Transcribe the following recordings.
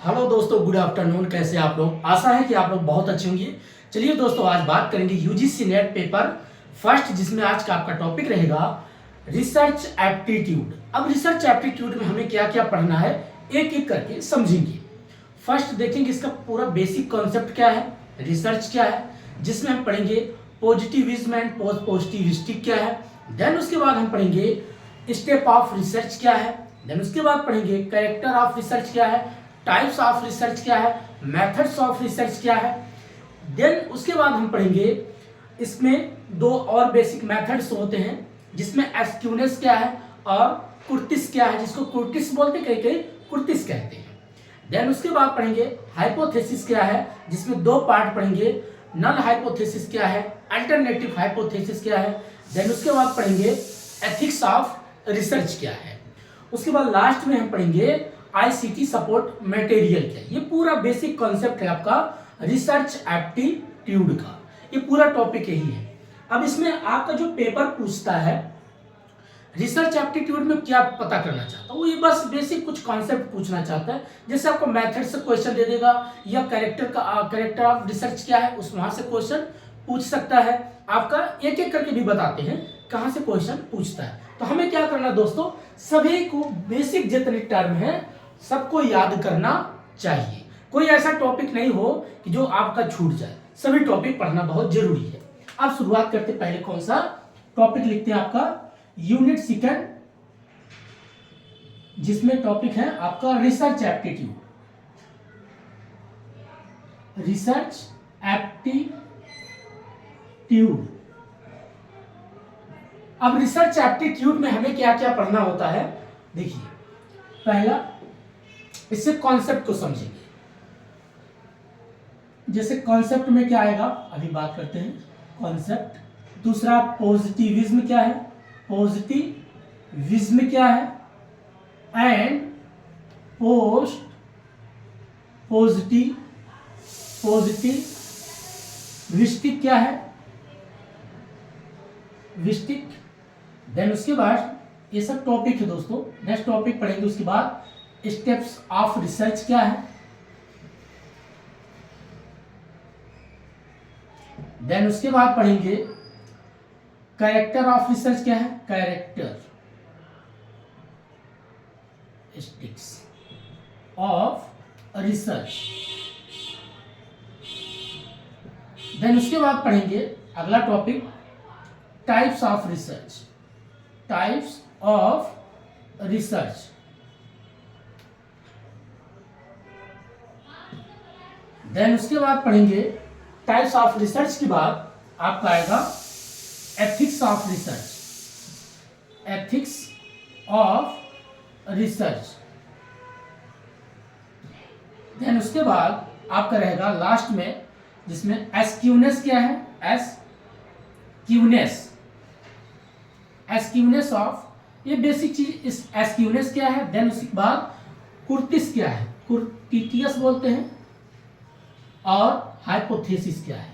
Hello दोस्तों, good afternoon. कैसे आप लोग? आशा है कि आप लोग बहुत अच्छे होंगे। चलिए दोस्तों, आज बात करेंगे यूजीसी नेट पेपर फर्स्ट, जिसमें आज का आपका टॉपिक रहेगा रिसर्च एप्टीट्यूड। अब रिसर्च एप्टीट्यूड में हमें क्या क्या पढ़ना है, एक एक करके समझेंगे। फर्स्ट देखेंगे इसका पूरा बेसिक कॉन्सेप्ट क्या है, रिसर्च क्या है, जिसमें हम पढ़ेंगे पॉजिटिविज्म एंड पॉजिटिविस्टिक क्या है। देन उसके बाद हम पढ़ेंगे स्टेप ऑफ रिसर्च क्या है। देन उसके बाद पढ़ेंगे कैरेक्टर ऑफ रिसर्च क्या है, टाइप्स ऑफ रिसर्च क्या है, मेथड्स ऑफ रिसर्च क्या है। देन उसके बाद हम पढ़ेंगे इसमें दो और बेसिक मेथड्स होते हैं, जिसमें एस्क्यूनेस क्या है और कुर्तिस क्या है, जिसको कुर्तिस बोलते हैं, कई कई कुर्तिस कहते हैं। देन उसके बाद पढ़ेंगे हाइपोथेसिस क्या है, जिसमें दो पार्ट पढ़ेंगे, नल हाइपोथेसिस क्या है, अल्टरनेटिव हाइपोथेसिस क्या है। देन उसके बाद पढ़ेंगे एथिक्स ऑफ रिसर्च क्या है। उसके बाद लास्ट में हम पढ़ेंगे आईसीटी सपोर्ट मटेरियल क्या है। ये पूरा बेसिक कॉन्सेप्ट है आपका रिसर्च एप्टीट्यूड का, ये पूरा टॉपिक यही है। अब इसमें आपका जो पेपर पूछता है रिसर्च एप्टीट्यूड में क्या पता करना चाहता हूँ, ये बस बेसिक कुछ कॉन्सेप्ट पूछना चाहता है। जैसे आपको मेथड से क्वेश्चन दे देगा, या कैरेक्टर ऑफ रिसर्च क्या है उस वहां से क्वेश्चन पूछ सकता है। आपका एक एक करके भी बताते हैं कहां से क्वेश्चन पूछता है। तो हमें क्या करना दोस्तों, सभी को बेसिक जितने टर्म है सबको याद करना चाहिए। कोई ऐसा टॉपिक नहीं हो कि जो आपका छूट जाए, सभी टॉपिक पढ़ना बहुत जरूरी है। अब शुरुआत करते पहले कौन सा टॉपिक लिखते हैं, आपका यूनिट सेकंड, जिसमें टॉपिक है आपका रिसर्च एप्टीट्यूड। Research aptitude. अब रिसर्च एप्टीट्यूड में हमें क्या क्या पढ़ना होता है, देखिए पहला इससे कॉन्सेप्ट को समझेंगे। जैसे कॉन्सेप्ट में क्या आएगा, अभी बात करते हैं कॉन्सेप्ट। दूसरा पॉजिटिविज्म क्या है, पॉजिटिविज्म क्या है, एंड पॉजिटिविस्टिक क्या है, विस्टिक। देन उसके बाद ये सब टॉपिक है दोस्तों। नेक्स्ट टॉपिक पढ़ेंगे उसके बाद स्टेप्स ऑफ रिसर्च क्या है। देन उसके बाद पढ़ेंगे कैरेक्टर ऑफ रिसर्च क्या है, कैरेक्टरिस्टिक्स ऑफ रिसर्च। देन उसके बाद पढ़ेंगे अगला topic types of research, types of research. Then उसके बाद पढ़ेंगे टाइप्स ऑफ रिसर्च के बाद आपका आएगा ethics of research, ethics of research. Then उसके बाद आपका रहेगा लास्ट में, जिसमें एस्क्यूनेस क्या है, एस्क्यूनेस ऑफ, ये बेसिक चीज इस एस्क्यूनेस क्या है। देन उसके बाद कुर्तिस क्या है, कुर्टिटियस बोलते हैं, और हाइपोथेसिस क्या है,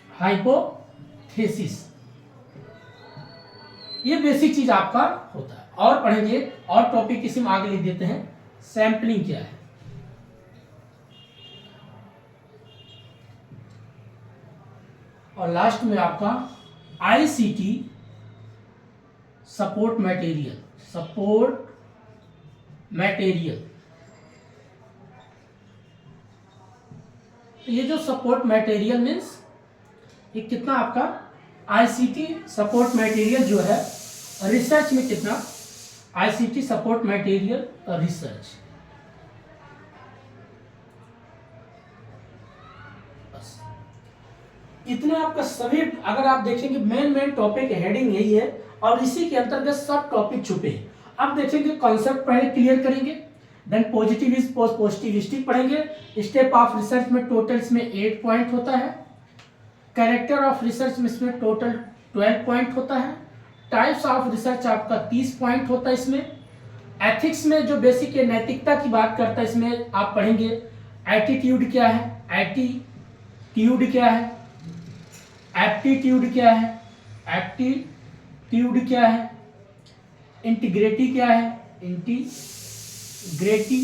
हाइपोथेसिस। ये बेसिक चीज आपका होता है। और पढ़ेंगे और टॉपिक इसी में आगे लिख देते हैं, सैंपलिंग क्या है, और लास्ट में आपका आईसीटी सपोर्ट मटेरियल। ये जो सपोर्ट मटेरियल मीन्स ये कितना आपका आईसीटी सपोर्ट मटेरियल जो है रिसर्च में कितना, आईसीटी सपोर्ट मटेरियल रिसर्च। बस इतने आपका सभी, अगर आप देखेंगे मेन टॉपिक हेडिंग यही है, और इसी के अंतर्गत सब टॉपिक छुपे हैं। अब देखेंगे कॉन्सेप्ट पहले क्लियर करेंगे, देन पॉजिटिविस्टिक पढ़ेंगे। स्टेप ऑफ रिसर्च में टोटल इसमें 8 पॉइंट होता है। कैरेक्टर ऑफ रिसर्च में इसमें टोटल 12 पॉइंट होता है। टाइप्स ऑफ रिसर्च आपका 30 पॉइंट होता है इसमें। एथिक्स में जो बेसिक है नैतिकता की बात करता है, इसमें आप पढ़ेंगे एटीट्यूड क्या है, एप्टीट्यूड क्या है, एप्टीट्यूड क्या है, इंटीग्रिटी क्या है, इंटीग्रिटी,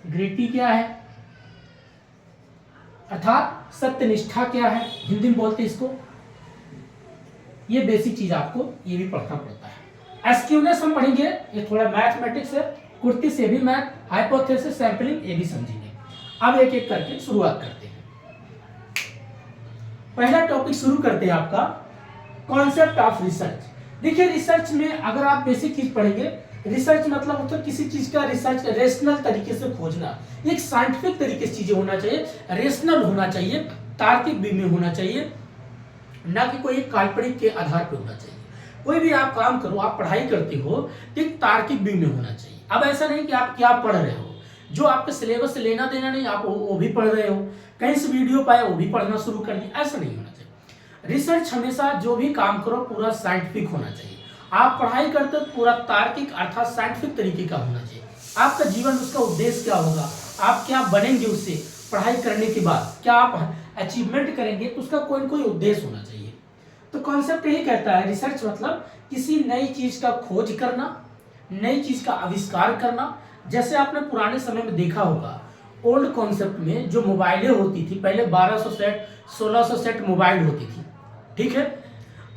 इंटीग्रिटी क्या है, अर्थात सत्यनिष्ठा क्या है, हिंदी में बोलते हैं इसको। ये बेसिक चीज आपको ये भी पढ़ना पड़ता है। एसक्यूनेस हम पढ़ेंगे, ये थोड़ा मैथमेटिक्स है, कुर्ती से भी मैथ, हाइपोथेसिस, सैंपलिंग, ये भी समझेंगे। अब एक एक करके शुरुआत करते हैं। पहला टॉपिक शुरू करते हैं आपका कॉन्सेप्ट ऑफ रिसर्च। देखिए रिसर्च में अगर आप बेसिक चीज पढ़ेंगे, रिसर्च मतलब होता है किसी चीज का रिसर्च रेशनल तरीके से खोजना, एक साइंटिफिक तरीके से चीजें होना चाहिए, रेशनल होना चाहिए, तार्किक वे में होना चाहिए, ना कि कोई काल्पनिक के आधार पर होना चाहिए। कोई भी आप काम करो, आप पढ़ाई करते हो तो एक तार्किक वे में होना चाहिए। अब ऐसा नहीं कि आप क्या पढ़ रहे हो, जो आपके सिलेबस से लेना देना नहीं, आप वो भी पढ़ रहे हो, कहीं से वीडियो पाए वो भी पढ़ना शुरू कर दिया, ऐसा नहीं होना चाहिए। रिसर्च हमेशा जो भी काम करो पूरा साइंटिफिक होना चाहिए। आप पढ़ाई करते हो पूरा तार्किक अर्थात साइंटिफिक तरीके का होना चाहिए। आपका जीवन उसका उद्देश्य क्या होगा, आप क्या बनेंगे उससे, पढ़ाई करने के बाद क्या आप अचीवमेंट करेंगे, तो उसका कोई ना कोई उद्देश्य होना चाहिए। तो कॉन्सेप्ट यही कहता है रिसर्च मतलब किसी नई चीज का खोज करना, नई चीज का आविष्कार करना। जैसे आपने पुराने समय में देखा होगा, ओल्ड कॉन्सेप्ट में जो मोबाइलें होती थी, पहले 1200 सेट 1600 सेट मोबाइल होती थी, ठीक है।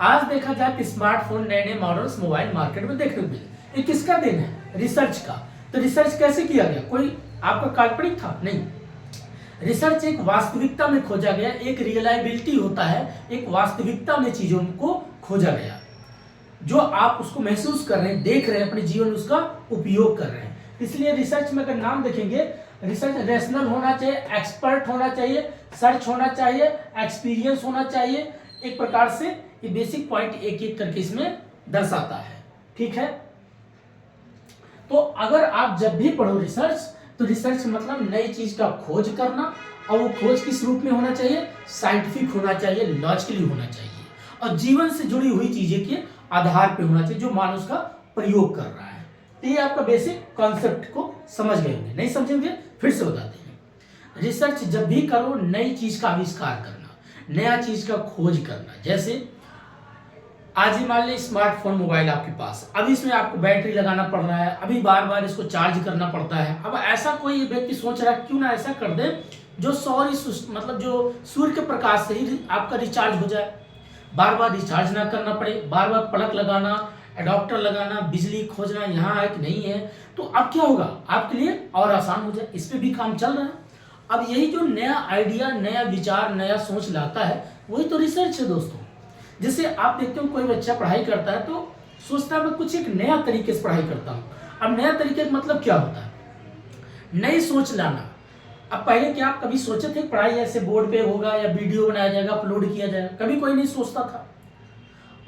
आज देखा जाए तो स्मार्टफोन, नए नए मॉडल्स मोबाइल मार्केट में देखने को मिले। ये किसका देन है, रिसर्च का। तो रिसर्च कैसे किया गया, कोई आपका काल्पनिक था नहीं, रिसर्च एक वास्तविकता में खोजा गया, एक रियलाइबिलिटी होता है, एक वास्तविकता में चीजों को खोजा गया, जो आप उसको महसूस कर रहे हैं, देख रहे हैं, अपने जीवन में उसका उपयोग कर रहे हैं। इसलिए रिसर्च में अगर नाम देखेंगे, रिसर्च रेशनल होना चाहिए, एक्सपर्ट होना चाहिए, सर्च होना चाहिए, एक्सपीरियंस होना चाहिए। एक प्रकार से ये बेसिक पॉइंट एक एक करके इसमें दर्शाता है, ठीक है। तो अगर आप जब भी पढ़ो रिसर्च, तो रिसर्च मतलब नई चीज का खोज करना, और वो खोज किस रूप में होना चाहिए, साइंटिफिक होना चाहिए, लॉजिकली होना चाहिए, और जीवन से जुड़ी हुई चीजें के आधार पे होना चाहिए, जो मानव उसका प्रयोग कर रहा है। तो ये आपका बेसिक कॉन्सेप्ट को समझ गए होंगे, नहीं समझेंगे फिर से बताते हैं। रिसर्च जब भी करो, नई चीज का आविष्कार करना, नया चीज का खोज करना। जैसे आज ही मान लीजिए स्मार्टफोन मोबाइल आपके पास, अब इसमें आपको बैटरी लगाना पड़ रहा है, अभी बार बार इसको चार्ज करना पड़ता है। अब ऐसा कोई व्यक्ति सोच रहा है क्यों ना ऐसा कर दे जो मतलब जो सूर्य के प्रकाश से ही आपका रिचार्ज हो जाए, बार बार रिचार्ज ना करना पड़े, बार बार प्लग लगाना, एडाप्टर लगाना, बिजली खोजना यहाँ है कि नहीं है। तो अब क्या होगा, आपके लिए और आसान हो जाए, इस पे भी काम चल रहा है। अब यही जो नया आइडिया, नया विचार, नया सोच लाता है, वही तो रिसर्च है दोस्तों। जैसे आप देखते हो कोई बच्चा पढ़ाई करता है तो सोचता है मैं कुछ एक नया तरीके से पढ़ाई करता हूँ। अब नया तरीके का मतलब क्या होता है, नई सोच लाना। अब पहले क्या आप कभी सोचे थे पढ़ाई ऐसे बोर्ड पे होगा या वीडियो बनाया जाएगा, अपलोड किया जाएगा, कभी कोई नहीं सोचता था।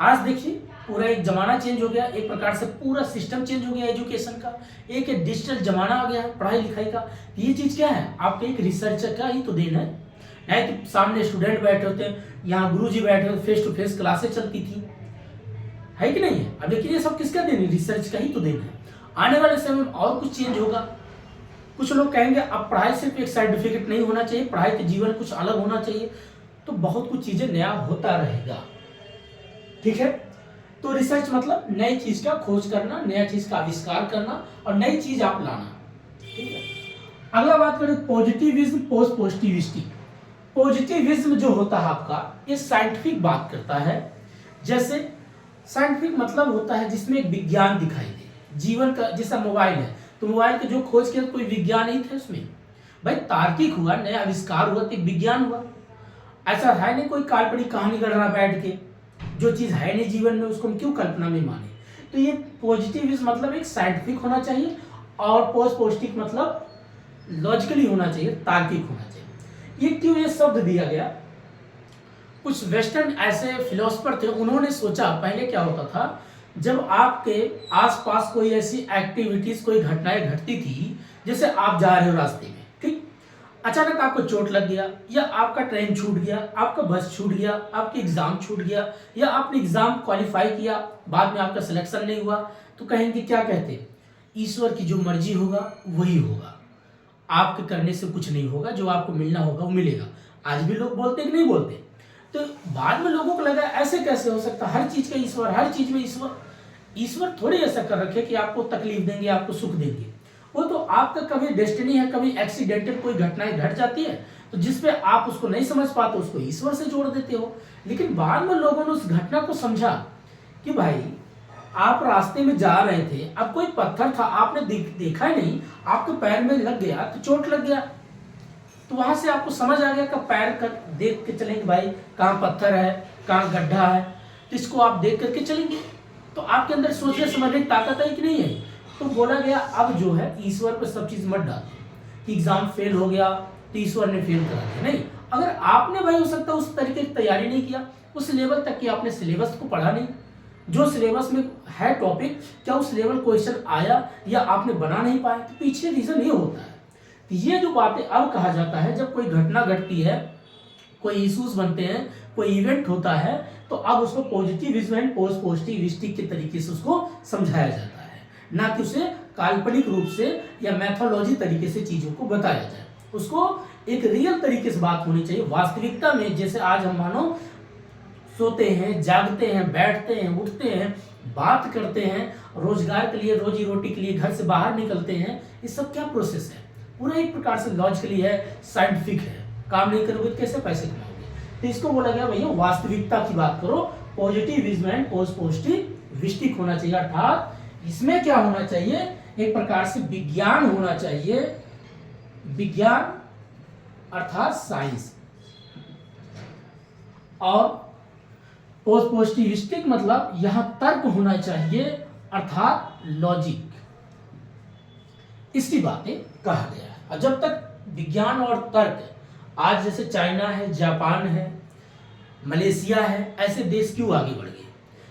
आज देखिए पूरा एक जमाना चेंज हो गया, एक प्रकार से पूरा सिस्टम चेंज हो गया एजुकेशन का, एक डिजिटल जमाना आ गया है पढ़ाई लिखाई का। ये चीज क्या है, आपके एक रिसर्चर का ही तो देन है। नहीं कि सामने स्टूडेंट बैठे होते हैं, यहाँ गुरुजी बैठे होते, फेस टू फेस क्लासेस चलती थी, है कि नहीं है। अब देखिए ये सब किसका देन है, रिसर्च का ही तो देन है। आने वाले समय में और कुछ चेंज होगा। कुछ लोग कहेंगे अब पढ़ाई सिर्फ एक सर्टिफिकेट नहीं होना चाहिए, पढ़ाई के जीवन कुछ अलग होना चाहिए। तो बहुत कुछ चीजें नया होता रहेगा, ठीक है। तो रिसर्च मतलब नई चीज का खोज करना, नया चीज का आविष्कार करना और नई चीज आप लाना, ठीक है। अगला बात करें पॉजिटिविज्म, पोस्ट पॉजिटिविस्टिक। पॉजिटिविज्म जो होता है आपका, ये साइंटिफिक बात करता है। जैसे साइंटिफिक मतलब होता है जिसमें एक विज्ञान दिखाई दे, जीवन का। जैसा मोबाइल है तो मोबाइल के जो खोज किया कोई विज्ञान नहीं था उसमें, भाई तार्किक हुआ, नया आविष्कार हुआ तो विज्ञान हुआ। ऐसा है नहीं कोई काल्पनिक कहानी गढ़ रहा बैठ के, जो चीज है नहीं जीवन में उसको हम क्यों कल्पना में माने। तो ये पॉजिटिविज्म मतलब एक साइंटिफिक होना चाहिए, और पोस्ट पॉजिटिव मतलब लॉजिकली होना चाहिए, तार्किक होना चाहिए। ये क्यों ये शब्द दिया गया, कुछ वेस्टर्न ऐसे फिलोसफर थे, उन्होंने सोचा पहले क्या होता था, जब आपके आसपास कोई ऐसी एक्टिविटीज, कोई घटनाएं घटती थी, जैसे आप जा रहे हो रास्ते में, ठीक, अचानक आपको चोट लग गया, या आपका ट्रेन छूट गया, आपका बस छूट गया, आपके एग्जाम छूट गया, या आपने एग्जाम क्वालिफाई किया, बाद में आपका सिलेक्शन नहीं हुआ, तो कहेंगे क्या कहते, ईश्वर की जो मर्जी होगा वही होगा, आपके करने से कुछ नहीं होगा, जो आपको मिलना होगा वो मिलेगा। आज भी लोग बोलते कि नहीं बोलते। तो बाद में लोगों को लगा ऐसे कैसे हो सकता, हर चीज का ईश्वर, हर चीज में ईश्वर। ईश्वर थोड़ी ऐसा कर रखे कि आपको तकलीफ देंगे, आपको सुख देंगे। वो तो आपका कभी डेस्टिनी है, कभी एक्सीडेंटल कोई घटनाएं घट जाती है तो जिसपे आप उसको नहीं समझ पाते उसको ईश्वर से जोड़ देते हो। लेकिन बाद में लोगों ने उस घटना को समझा कि भाई आप रास्ते में जा रहे थे, अब कोई पत्थर था आपने देखा ही नहीं, आपके पैर में लग गया तो चोट लग गया, तो वहां से आपको समझ आ गया कि पैर कर देख के चलेंगे भाई, कहाँ पत्थर है कहाँ गड्ढा है, तो इसको आप देख करके चलेंगे। तो आपके अंदर सोचने समझने की ताकत है कि नहीं है। तो बोला गया अब जो है ईश्वर पे सब चीज मत डालो कि एग्जाम फेल हो गया तो ईश्वर ने फेल करा दिया, नहीं। अगर आपने भाई हो सकता है उस तरीके की तैयारी नहीं किया, उस लेवल तक कि आपने सिलेबस को पढ़ा नहीं, जो सिलेबस में है टॉपिक क्या उस लेवल क्वेश्चन आया या आपने बना नहीं पाया, तो पीछे रीजन ये होता है। तो ये जो बातें अब कहा जाता है जब कोई घटना घटती है, कोई इश्यूज बनते हैं, कोई इवेंट होता है, तो अब उसको पॉजिटिविज्म पॉजिटिविस्टिक के तरीके से उसको समझाया जाता है, ना कि उसे काल्पनिक रूप से या मैथोलॉजी तरीके से चीजों को बताया जाए। उसको एक रियल तरीके से बात होनी चाहिए वास्तविकता में। जैसे आज हम मानो सोते हैं, जागते हैं, बैठते हैं, उठते हैं, बात करते हैं, रोजगार के लिए, रोजी रोटी के लिए घर से बाहर निकलते हैं, ये सब क्या प्रोसेस है, पूरा एक प्रकार से लॉजिकली है, साइंटिफिक है। काम नहीं करोगे तो कैसे पैसे कमाओगे। तो इसको बोला गया भैया वास्तविकता की बात करो, पॉजिटिविज्म एंड पॉजिटिविस्टिक होना चाहिए। अर्थात इसमें क्या होना चाहिए, एक प्रकार से विज्ञान होना चाहिए, विज्ञान अर्थात साइंस, और पॉजिटिविस्टिक मतलब यहां तर्क होना चाहिए अर्थात लॉजिक। इसकी बातें कहा गया है। और जब तक विज्ञान और तर्क, आज जैसे चाइना है, जापान है, मलेशिया है, ऐसे देश क्यों आगे बढ़ गए,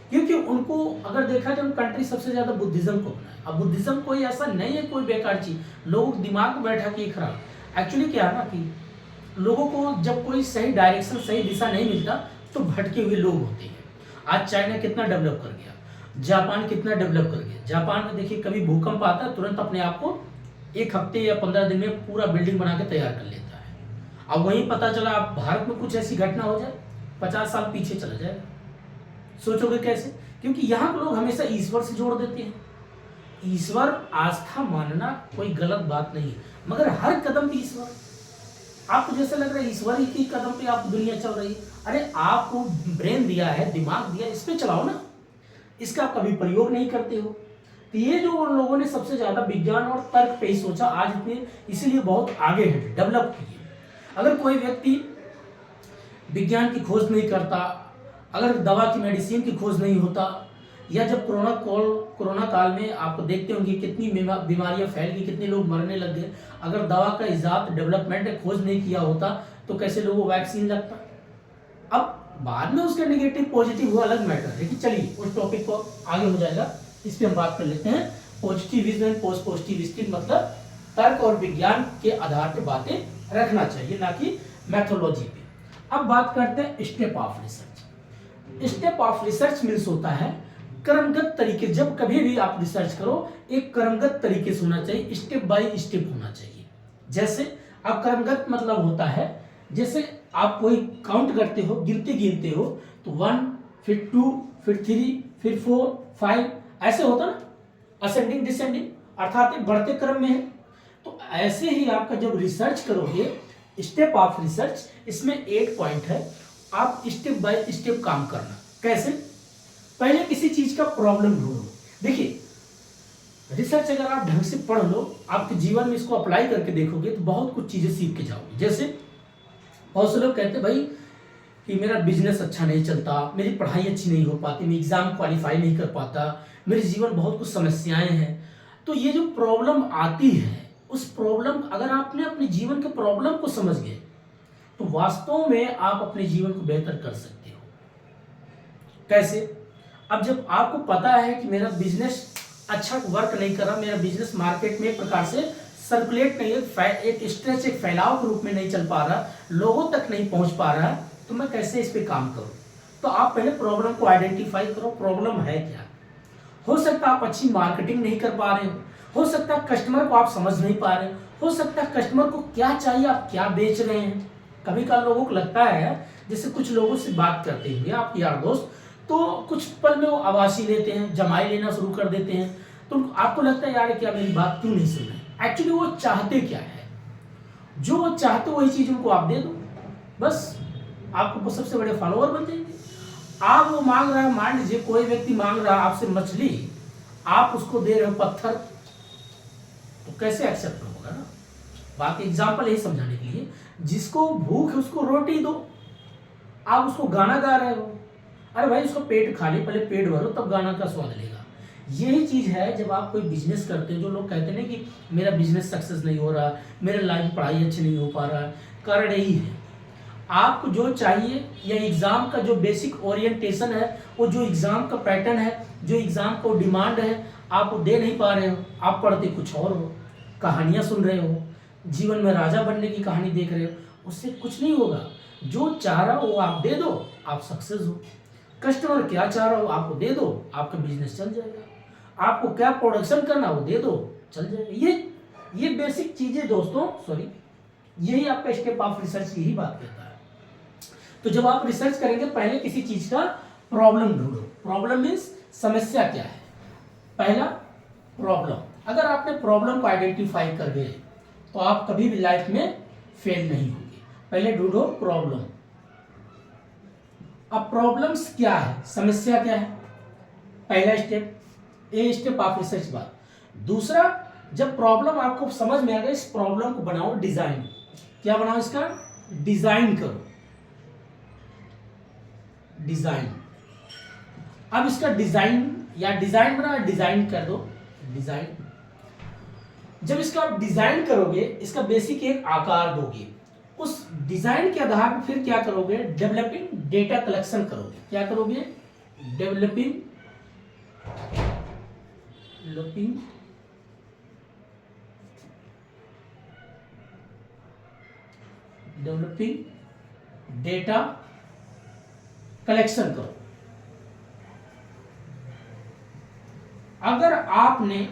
क्योंकि उनको अगर देखा जाए कंट्री सबसे ज्यादा बुद्धिज्म को अपनाया। अब बुद्धिज्म कोई ऐसा नहीं है कोई बेकार चीज, लोगों को दिमाग में बैठा के खराब। एक्चुअली क्या है ना कि लोगों को जब कोई सही डायरेक्शन, सही दिशा नहीं मिलता तो भटके हुए लोग होते हैं। आज चाइना कितना डेवलप कर गया, जापान कितना डेवलप कर गया। जापान में देखिए कभी भूकंप आता है तुरंत अपने आप को 1 हफ्ते या 15 दिन में पूरा बिल्डिंग बना के तैयार कर लेता है। अब वहीं पता चला आप भारत में कुछ ऐसी घटना हो जाए 50 साल पीछे चला जाएगा। सोचोगे कैसे, क्योंकि यहाँ के लोग हमेशा ईश्वर से जोड़ देते हैं। ईश्वर आस्था मानना कोई गलत बात नहीं है, मगर हर कदम पे ईश्वर, आपको जैसे लग रहा है ईश्वर ही की कदम पे आप दुनिया चल रही है, अरे आपको ब्रेन दिया है, दिमाग दिया, इस पे चलाओ ना, इसका आप कभी प्रयोग नहीं करते हो। तो ये जो उन लोगों ने सबसे ज्यादा विज्ञान और तर्क पे ही सोचा, आज इतने इसीलिए बहुत आगे है, डेवलप किए। अगर कोई व्यक्ति विज्ञान की खोज नहीं करता, अगर दवा की मेडिसिन की खोज नहीं होता, या जब कोरोना काल में आप देखते होंगे कितनी बीमारियां फैल गई, कितने लोग मरने लग गए, अगर दवा का इजाद डेवलपमेंट खोज नहीं किया होता तो कैसे लोगों को वैक्सीन लगता। अब बाद में उसका नेगेटिव पॉजिटिव हुआ अलग मैटर है कि चलिए उस टॉपिक को आगे हो जाएगा, इस पे हम बात कर लेते हैं। पॉजिटिविज्म एंड पॉजिटिविस्टिक मतलब तर्क और विज्ञान के आधार पर बातें रखना चाहिए, ना कि मैथोलॉजी पे। अब बात करते हैं step of research. Step of research means होता है क्रमगत तरीके। जब कभी भी आप रिसर्च करो एक क्रमगत तरीके से होना चाहिए, स्टेप बाय स्टेप होना चाहिए। जैसे अब क्रमगत मतलब होता है जैसे आप कोई काउंट करते हो, गिनते हो, तो 1 फिर 2 फिर 3 फिर 4 5 ऐसे होता ना, असेंडिंग डिसेंडिंग, अर्थात बढ़ते क्रम में है। तो ऐसे ही आपका जब रिसर्च करोगे स्टेप ऑफ रिसर्च, इसमें 8 पॉइंट है, आप स्टेप बाय स्टेप काम करना। कैसे, पहले किसी चीज का प्रॉब्लम ढूंढो। देखिए रिसर्च अगर आप ढंग से पढ़ लो, आपके जीवन में इसको अप्लाई करके देखोगे तो बहुत कुछ चीजें सीख के जाओगे। जैसे बहुत से लोग कहते हैं भाई कि मेरा बिजनेस अच्छा नहीं चलता, मेरी पढ़ाई अच्छी नहीं हो पाती, मैं एग्जाम क्वालिफाई नहीं कर पाता, मेरे जीवन बहुत कुछ समस्याएं हैं। तो ये जो प्रॉब्लम आती है, उस प्रॉब्लम अगर आपने अपने जीवन के प्रॉब्लम को समझ गए तो वास्तव में आप अपने जीवन को बेहतर कर सकते हो। कैसे, अब जब आपको पता है कि मेरा बिजनेस अच्छा वर्क नहीं कर रहा, मेरा बिजनेस मार्केट में एक प्रकार से सर्कुलेट नहीं है, एक स्ट्रेच, एक फैलाव के रूप में नहीं चल पा रहा, लोगों तक नहीं पहुंच पा रहा है, तो मैं कैसे इस पे काम करूं। तो आप पहले प्रॉब्लम को आइडेंटिफाई करो, प्रॉब्लम है क्या। हो सकता है आप अच्छी मार्केटिंग नहीं कर पा रहे हो सकता है कस्टमर को आप समझ नहीं पा रहे हो सकता है कस्टमर को क्या चाहिए आप क्या बेच रहे हैं। कभी कभी लोगों को लगता है, जैसे कुछ लोगों से बात करते हुए आप यार दोस्त, तो कुछ पल में वो आवासी लेते हैं, जमाई लेना शुरू कर देते हैं, तो आपको लगता है यार क्या मेरी बात क्यों नहीं सुन रहे। एक्चुअली वो चाहते क्या है, जो वो चाहते वही चीज उनको आप दे दो, बस आपको सबसे बड़े फॉलोअर बन जाएंगे। आप वो मांग रहा है, मान लीजिए कोई व्यक्ति मांग रहा है आपसे मछली, आप उसको दे रहे हो पत्थर, तो कैसे एक्सेप्ट होगा ना। बाकी एग्जाम्पल यही समझाने के लिए, जिसको भूख है उसको रोटी दो, आप उसको गाना गा रहे हो, अरे भाई उसको पेट खा ले, पहले पेट भरो तब गाना का स्वाद लेगा। यही चीज है जब आप कोई बिजनेस करते हैं, जो लोग कहते हैं ना कि मेरा बिजनेस सक्सेस नहीं हो रहा, मेरे लाइफ पढ़ाई अच्छी नहीं हो पा रहा, कारण यही है आपको जो चाहिए, या एग्जाम का जो बेसिक ओरिएंटेशन है, वो जो एग्जाम का पैटर्न है, जो एग्जाम को डिमांड है, आप वो दे नहीं पा रहे हो। आप पढ़ते कुछ और हो, कहानियां सुन रहे हो, जीवन में राजा बनने की कहानी देख रहे हो, उससे कुछ नहीं होगा। जो चाह रहा हो वो आप दे दो, आप सक्सेस हो। कस्टमर क्या चाह रहा हो आपको दे दो, आपका बिजनेस चल जाएगा। आपको क्या प्रोडक्शन करना वो दे दो, चल जाएगा। ये बेसिक चीजें दोस्तों, सॉरी, यही आपका स्टेप ऑफ रिसर्च यही बात कहता है। तो जब आप रिसर्च करेंगे, पहले किसी चीज का प्रॉब्लम ढूंढो। प्रॉब्लम मीन्स समस्या क्या है। पहला प्रॉब्लम, अगर आपने प्रॉब्लम को आइडेंटिफाई कर गए तो आप कभी भी लाइफ में फेल नहीं होंगे। पहले ढूंढो प्रॉब्लम। अब प्रॉब्लम्स क्या है, समस्या क्या है, पहला step, a step of research बात। दूसरा, जब प्रॉब्लम आपको समझ में आ गया, इस प्रॉब्लम को बनाओ डिजाइन। क्या बनाओ, इसका डिजाइन करो, डिजाइन। अब इसका डिजाइन या डिजाइन बना, डिजाइन कर दो, डिजाइन। जब इसका आप डिजाइन करोगे, इसका बेसिक एक आकार दोगे, उस डिजाइन के आधार पर फिर क्या करोगे, डेवलपिंग डेटा कलेक्शन करोगे। क्या करोगे, डेवलपिंग डेटा कलेक्शन करो। अगर आपने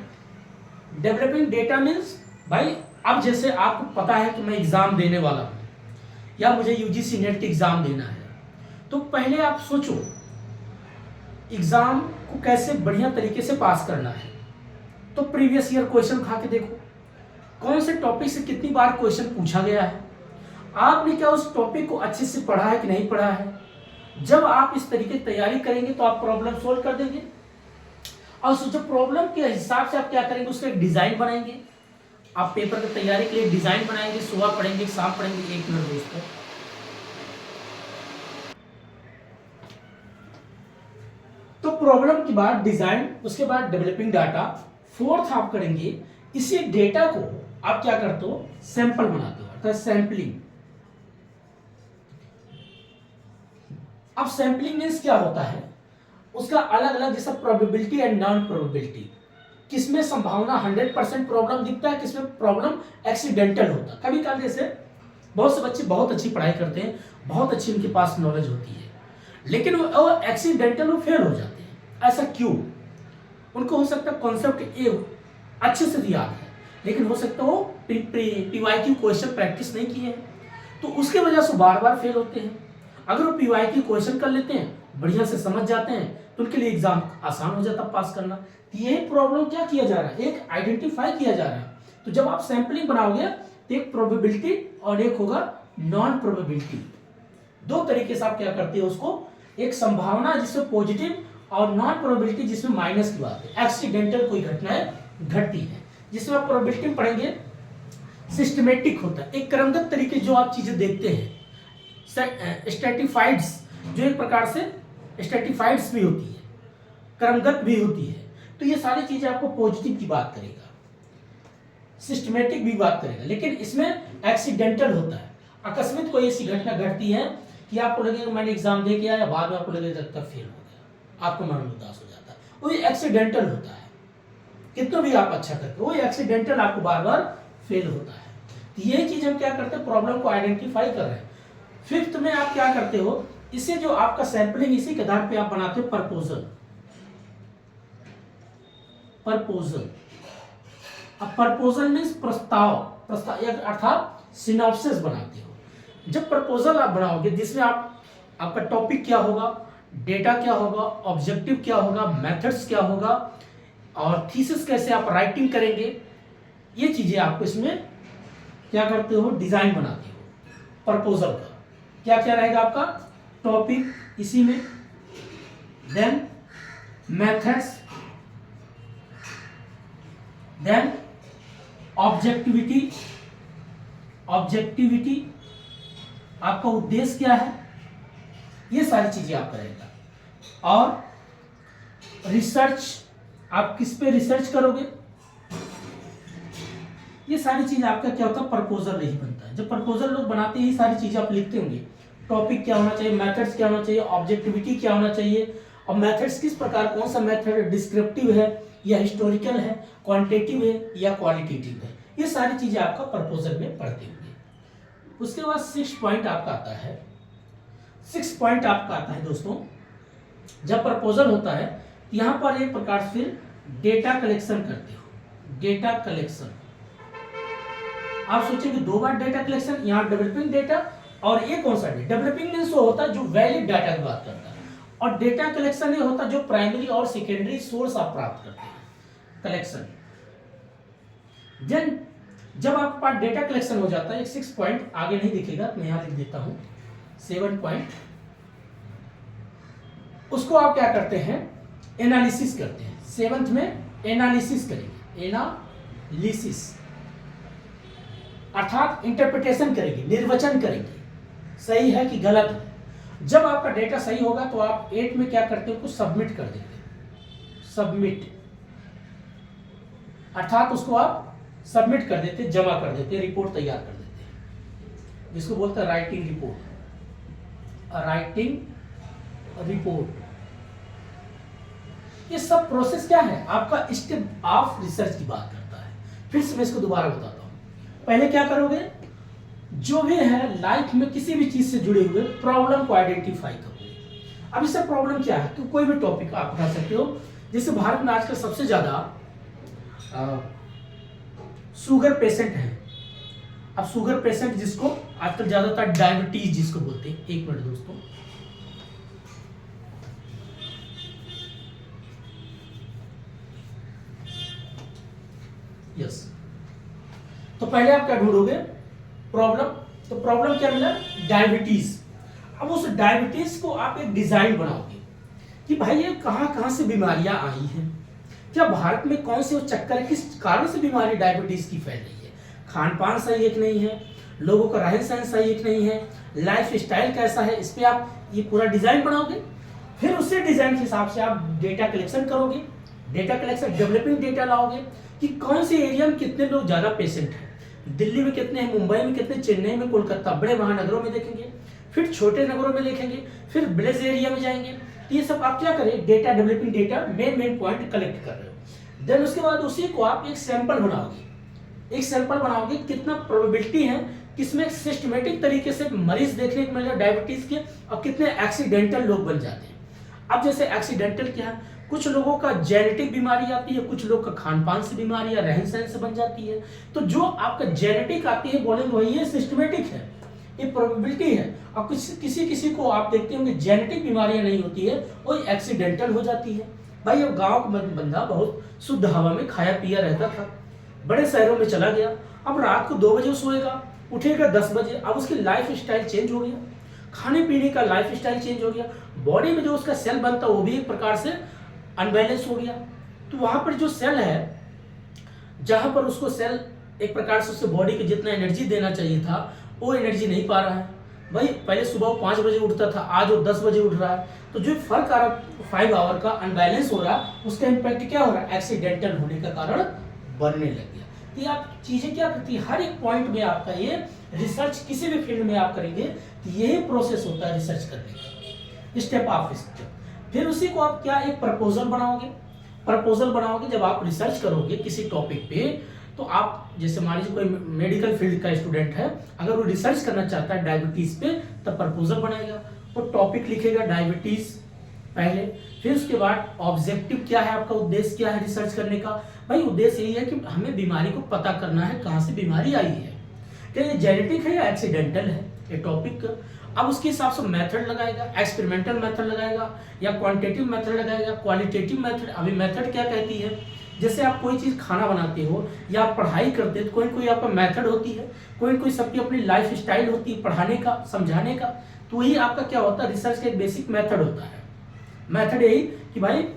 डेवलपिंग डेटा मीन्स, भाई अब जैसे आपको पता है कि मैं एग्जाम देने वाला हूं, या मुझे यूजीसी नेट एग्जाम देना है, तो पहले आप सोचो एग्जाम को कैसे बढ़िया तरीके से पास करना है। तो प्रीवियस ईयर क्वेश्चन उठा के देखो, कौन से टॉपिक से कितनी बार क्वेश्चन पूछा गया है, आपने क्या उस टॉपिक को अच्छे से पढ़ा है कि नहीं पढ़ा है। जब आप इस तरीके की तैयारी करेंगे तो आप प्रॉब्लम सोल्व कर देंगे। और सोचो प्रॉब्लम के हिसाब से आप क्या करेंगे, उसका एक डिजाइन बनाएंगे। आप पेपर की तैयारी के लिए डिजाइन बनाएंगे, सुबह पढ़ेंगे, शाम पढ़ेंगे। एक मिनट दोस्तों, तो प्रॉब्लम के बाद डिजाइन, उसके बाद डेवलपिंग डाटा, फोर्थ आप करेंगे इसी डेटा को आप क्या करते हो, सैंपल बनाते हो, अर्थात सैंपलिंग। अब सैंपलिंग मीन्स क्या होता है, उसका अलग अलग, जैसा प्रोबेबिलिटी एंड नॉन प्रोबेबिलिटी, किसमें संभावना 100% प्रॉब्लम दिखता है, किसमें प्रॉब्लम एक्सीडेंटल होता है। कभी कभी जैसे बहुत से बच्चे बहुत अच्छी पढ़ाई करते हैं, बहुत अच्छी उनके पास नॉलेज होती है, लेकिन वो एक्सीडेंटल वो फेल हो जाते हैं। ऐसा क्यों, उनको हो सकता है कॉन्सेप्ट अच्छे से याद है, लेकिन हो सकता है वो पीवाईक्यू क्वेश्चन प्रैक्टिस नहीं किए हैं, तो उसके वजह से बार बार फेल होते हैं। अगर वो पीवाईक्यू क्वेश्चन कर लेते हैं, बढ़िया से समझ जाते हैं, तो उनके लिए एग्जाम आसान हो जाता पास करना। तो यही प्रॉब्लम क्या किया जा रहा है, एक आइडेंटिफाई किया जा रहा है। तो जब आप सैंपलिंग बनाओगे तो एक प्रोबेबिलिटी और एक होगा नॉन प्रोबेबिलिटी। दो तरीके से आप क्या करते हो उसको, एक संभावना जिसमें पॉजिटिव और नॉन प्रोबेबिलिटी जिसमें माइनस की बात है, एक्सीडेंटल कोई घटनाएं घटती है। जिसमें आप प्रोबेबिलिटी पढ़ेंगे, सिस्टमेटिक होता है, एक क्रमगत तरीके जो आप चीजें देखते हैं। स्ट्रेटिफाइड्स, जो एक प्रकार से स्ट्रेटिफाइड्स भी होती है, क्रमगत भी होती है। तो ये सारी चीजें आपको पॉजिटिव की बात करेगा, सिस्टमेटिक भी बात करेगा, लेकिन इसमें एक्सीडेंटल होता है। अकस्मात कोई ऐसी घटना घटती है कि आपको लगेगा मैंने एग्जाम दे के आया, बाद में आपको लगेगा तब फेल हो गया, आपको मन उदास हो जाता है। वो एक्सीडेंटल होता है, कितना भी आप अच्छा करते हो, वो एक्सीडेंटल आपको बार बार फेल होता है। तो ये चीज हम क्या करते हैं, प्रॉब्लम को आइडेंटिफाई कर रहे हैं। फिफ्थ में आप क्या करते हो, इसे जो आपका सैंपलिंग, इसी के आधार पे आप बनाते हो प्रपोजल। अब प्रपोजल मीन्स प्रस्ताव, अर्थात सिनॉप्सिस बनाते हो। जब प्रपोजल आप बनाओगे जिसमें आपका टॉपिक क्या होगा, डेटा क्या होगा, ऑब्जेक्टिव क्या होगा, मेथड्स क्या होगा, और थीसिस कैसे आप राइटिंग करेंगे, ये चीजें आपको इसमें क्या करते हो, डिजाइन बनाते हो प्रपोजल का। क्या क्या रहेगा आपका टॉपिक इसी में, देन मेथड्स, देन ऑब्जेक्टिविटी, आपका उद्देश्य क्या है, ये सारी चीजें आपका रहेगा। और रिसर्च, आप किस पे रिसर्च करोगे, ये सारी चीज आपका क्या होता है प्रपोजल नहीं बनता है। जब प्रपोजल लोग बनाते हैं ये सारी चीजें आप लिखते होंगे, टॉपिक क्या होना चाहिए, मेथड्स क्या होना चाहिए, ऑब्जेक्टिविटी क्या होना चाहिए, और मेथड्स किस प्रकार, कौन सा मेथड डिस्क्रिप्टिव है या हिस्टोरिकल है, क्वांटिटेटिव है या क्वालिटेटिव है, ये सारी चीजें आपका प्रपोजल में पढ़ते होंगे। उसके बाद 6 पॉइंट आपका आता है। 6 पॉइंट आपका आता है दोस्तों, जब प्रपोजल होता है यहां पर एक प्रकार से फिर डेटा कलेक्शन करते हो। डेटा कलेक्शन, आप सोचेंगे 2 बार डेटा कलेक्शन, यहां डेवलपिंग डेटा, और ये कौन सा डेटा, डेवलपिंग मींस वो होता है जो वैलिड डाटा की बात करता है, और डेटा कलेक्शन ये होता है जो प्राइमरी और सेकेंडरी सोर्स आप प्राप्त करते हैं, कलेक्शन। देन जब आपके पास डेटा कलेक्शन हो जाता है, एक 6 पॉइंट आगे नहीं दिखेगा तो मैं यहां लिख देता हूं 7 पॉइंट, उसको आप क्या करते हैं एनालिसिस करते हैं। 7th में एनालिसिस करेंगे, एनालिसिस अर्थात इंटरप्रिटेशन करेंगे, निर्वचन करेंगे, सही है कि गलत है। जब आपका डेटा सही होगा तो आप 8 में क्या करते हो, उसको सबमिट कर देते हैं, सबमिट अर्थात उसको आप सबमिट कर देते, जमा कर देते, रिपोर्ट तैयार कर देते हैं, जिसको बोलते हैं राइटिंग रिपोर्ट, राइटिंग रिपोर्ट। ये सब प्रोसेस क्या है आपका स्टेप ऑफ रिसर्च की बात करता है। फिर से मैं इसको दोबारा बताता हूं, पहले क्या करोगे, जो भी है लाइफ में किसी भी चीज से जुड़े हुए प्रॉब्लम को आइडेंटिफाई करोगे। अब इससे प्रॉब्लम क्या है, तो कोई भी टॉपिक आप उठा सकते हो। जैसे भारत में आजकल सबसे ज्यादा शुगर पेशेंट है। अब शुगर पेशेंट जिसको आजकल ज्यादातर डायबिटीज जिसको बोलते हैं, 1 मिनट दोस्तों, यस। तो पहले आप क्या ढूंढोगे, प्रॉब्लम। तो प्रॉब्लम क्या मिला, डायबिटीज। अब उस डायबिटीज को आप एक डिजाइन बनाओगे कि भाई ये कहां कहां से बीमारियां आई हैं, क्या भारत में कौन से वो चक्कर है, किस कारण से बीमारी डायबिटीज की फैल रही है, खान पान सही एक नहीं है, लोगों का रहन सहन सही एक नहीं है, लाइफ स्टाइल कैसा है, इस पे आप ये पूरा डिजाइन बनाओगे। फिर उसी डिजाइन के हिसाब से आप डेटा कलेक्शन करोगे। डेटा कलेक्शन डेवलपिंग डेटा लाओगे कि कौन से एरिया में कितने लोग ज्यादा पेशेंट हैं, दिल्ली में कितने हैं, मुंबई में कितने, चेन्नई में, कोलकाता, बड़े महानगरों में देखेंगे, फिर छोटे नगरों में देखेंगे, फिर विलेज एरिया में जाएंगे। ये सब आप क्या करें, data developing data main point collect कर रहे हो। देन उसके बाद उसी को आप एक सैंपल बनाओगे। एक सैंपल बनाओगे, कितना प्रोबेबिलिटी है किसमें सिस्टमेटिक तरीके से मरीज देखने को मिलेगा डायबिटीज के, और कितने एक्सीडेंटल लोग बन जाते हैं। अब जैसे एक्सीडेंटल क्या है, कुछ लोगों का जेनेटिक बीमारी आती है, कुछ लोग का खान पान से बीमारी या रहन सहन से बन जाती है। तो जो आपका जेनेटिक आती है बोलेंगे वही ये सिस्टमेटिक है, ये प्रोबेबिलिटी है। और किसी किसी को आप देखते होंगे जेनेटिक बीमारियां नहीं होती है, वो एक्सीडेंटल हो जाती है। भाई अब गांव का बंदा बहुत शुद्ध हवा में खाया पिया रहता था, बड़े शहरों में चला गया, अब रात को 2 बजे सोएगा, उठेगा 10 बजे। अब उसकी लाइफ स्टाइल चेंज हो गया, खाने पीने का लाइफ स्टाइल चेंज हो गया, बॉडी में जो उसका सेल बनता वो भी एक प्रकार से अनबैलेंस हो गया। तो वहां पर जो सेल है, जहां पर उसको सेल एक प्रकार से उससे बॉडी को जितना एनर्जी देना चाहिए था वो एनर्जी नहीं पा रहा है। भाई पहले सुबह वो 5 बजे उठता था, आज वो 10 बजे उठ रहा है। तो जो फर्क आ रहा 5 आवर का अनबैलेंस हो रहा, उसका इम्पैक्ट क्या हो रहा है, एक्सीडेंटल होने का कारण बनने लग गया। तो ये आप चीजें क्या करती है, हर एक पॉइंट में आपका ये रिसर्च किसी भी फील्ड में आप करेंगे तो यही प्रोसेस होता है रिसर्च करने का, स्टेप ऑफ स्टेप। फिर उसी को आप क्या एक प्रपोजल बनाओगे। प्रपोजल बनाओगे जब आप रिसर्च करोगे किसी टॉपिक पे, तो आप जैसे मान लीजिए कोई मेडिकल फील्ड का स्टूडेंट है, अगर वो रिसर्च करना चाहता है डायबिटीज पे, तब प्रपोजल बनाएगा, वो टॉपिक लिखेगा डायबिटीज पहले, फिर उसके बाद ऑब्जेक्टिव क्या है, आपका उद्देश्य क्या है रिसर्च करने का। भाई उद्देश्य यही है कि हमें बीमारी को पता करना है, कहाँ से बीमारी आई है, क्या ये जेनेटिक है या एक्सीडेंटल है, ये टॉपिक। अब उसके हिसाब से मेथड लगाएगा, एक्सपेरिमेंटल मेथड लगाएगा या क्वांटिटेटिव मेथड लगाएगा, क्वालिटेटिव मेथड। अभी मेथड क्या कहती है जैसे आप कोई चीज़ खाना बनाते हो या आप पढ़ाई करते हो तो कोई कोई आपका मेथड होती है, कोई कोई सबकी अपनी लाइफ स्टाइल होती है पढ़ाने का, समझाने का। तो वही आपका क्या होता है, रिसर्च का एक बेसिक मेथड होता है। मेथड यही कि भाई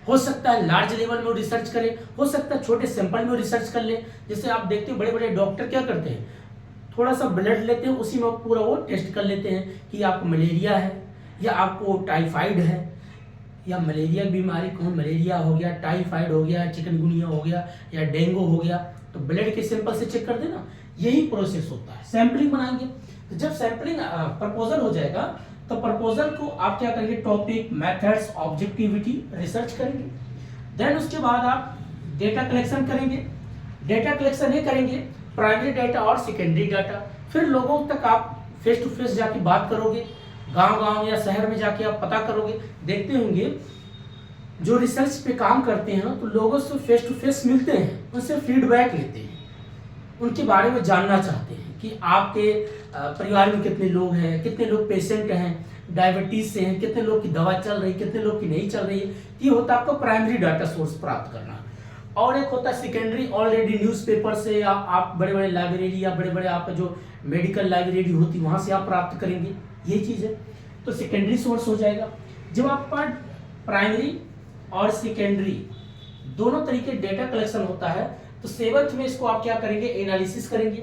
हो सकता है लार्ज लेवल में वो रिसर्च करे, हो सकता है छोटे सैंपल में रिसर्च कर ले। जैसे आप देखते हो बड़े बड़े डॉक्टर क्या करते हैं, थोड़ा सा ब्लड लेते हैं, उसी में पूरा वो टेस्ट कर लेते हैं कि आपको मलेरिया है या आपको टाइफाइड है या मलेरिया बीमारी कौन, मलेरिया हो गया, टाइफाइड हो गया, चिकनगुनिया हो गया या डेंगू हो गया, तो ब्लड के सैंपल से चेक कर देना। यही प्रोसेस होता है। सैंपलिंग बनाएंगे, तो जब सैंपलिंग प्रपोजल हो जाएगा तो प्रपोजल को आप क्या करेंगे, टॉपिक, मेथड्स, ऑब्जेक्टिविटी रिसर्च करेंगे। देन उसके बाद आप डेटा कलेक्शन करेंगे। डेटा कलेक्शन ये करेंगे प्राइमरी डाटा और सेकेंडरी डाटा। फिर लोगों तक आप फेस टू फेस जाके बात करोगे, गांव-गांव या शहर में जाके आप पता करोगे। देखते होंगे जो रिसर्च पे काम करते हैं तो लोगों से फेस टू फेस मिलते हैं, उनसे फीडबैक लेते हैं, उनके बारे में जानना चाहते हैं कि आपके परिवार में कितने लोग हैं, कितने लोग पेशेंट हैं, डायबिटीज से हैं, कितने लोग की दवा चल रही है, कितने लोग की नहीं चल रही है। ये होता है आपका प्राइमरी डाटा सोर्स प्राप्त करना। और एक होता है सेकेंडरी, ऑलरेडी न्यूज़पेपर से या आप बड़े बड़े लाइब्रेरी या बड़े बड़े आपका जो मेडिकल लाइब्रेरी होती है वहाँ से आप प्राप्त करेंगे। ये चीज़ है, तो सेकेंडरी सोर्स हो जाएगा। जब आपका प्राइमरी और सेकेंडरी दोनों तरीके डेटा कलेक्शन होता है तो सेवंथ में इसको आप क्या करेंगे, एनालिसिस करेंगे।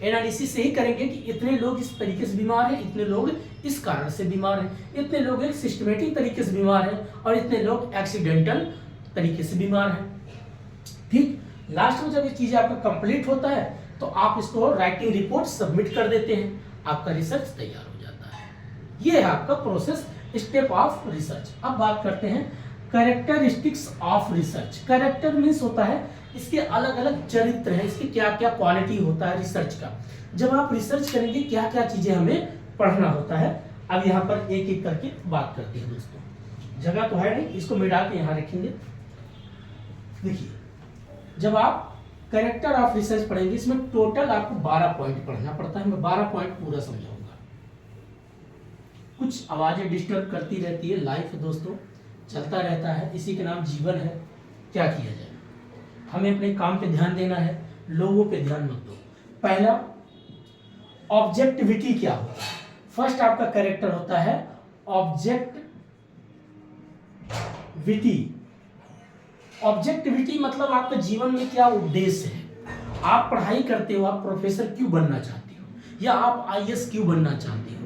एनालिसिस यही करेंगे कि इतने लोग इस तरीके से बीमार हैं, इतने लोग इस कारण से बीमार हैं, इतने लोग एक सिस्टमेटिक तरीके से बीमार हैं और इतने लोग एक्सीडेंटल तरीके से बीमार हैं। ठीक, लास्ट में जब ये चीज़ें आपका कंप्लीट होता है तो आप इसको राइटिंग रिपोर्ट सबमिट कर देते हैं, आपका रिसर्च तैयार हो जाता है। ये है आपका प्रोसेस, स्टेप ऑफ रिसर्च। अब बात करते हैं characteristics of research. Character means होता है इसके अलग अलग चरित्र हैं, इसकी क्या क्या क्वालिटी होता है रिसर्च का। जब आप रिसर्च करेंगे क्या क्या चीजें हमें पढ़ना होता है। अब यहाँ पर एक एक करके बात करते हैं दोस्तों, जगह तो है नहीं, इसको मिटा के यहाँ रखेंगे। देखिए, जब आप कैरेक्टर ऑफ रिसर्च पढ़ेंगे इसमें टोटल आपको 12 पॉइंट पढ़ना पड़ता है। मैं 12 पॉइंट पूरा समझाऊंगा। कुछ आवाजें डिस्टर्ब करती रहती है, लाइफ दोस्तों चलता रहता है, इसी के नाम जीवन है। क्या किया जाए, हमें अपने काम पे ध्यान देना है, लोगों पे ध्यान मत दो। पहला, ऑब्जेक्टिविटी क्या होता है। फर्स्ट आपका कैरेक्टर होता है ऑब्जेक्टिविटी। ऑब्जेक्टिविटी मतलब आपके जीवन में क्या उद्देश्य है। आप पढ़ाई करते हो, आप प्रोफेसर क्यों बनना चाहते हो या आप आईएएस क्यों बनना चाहते हो।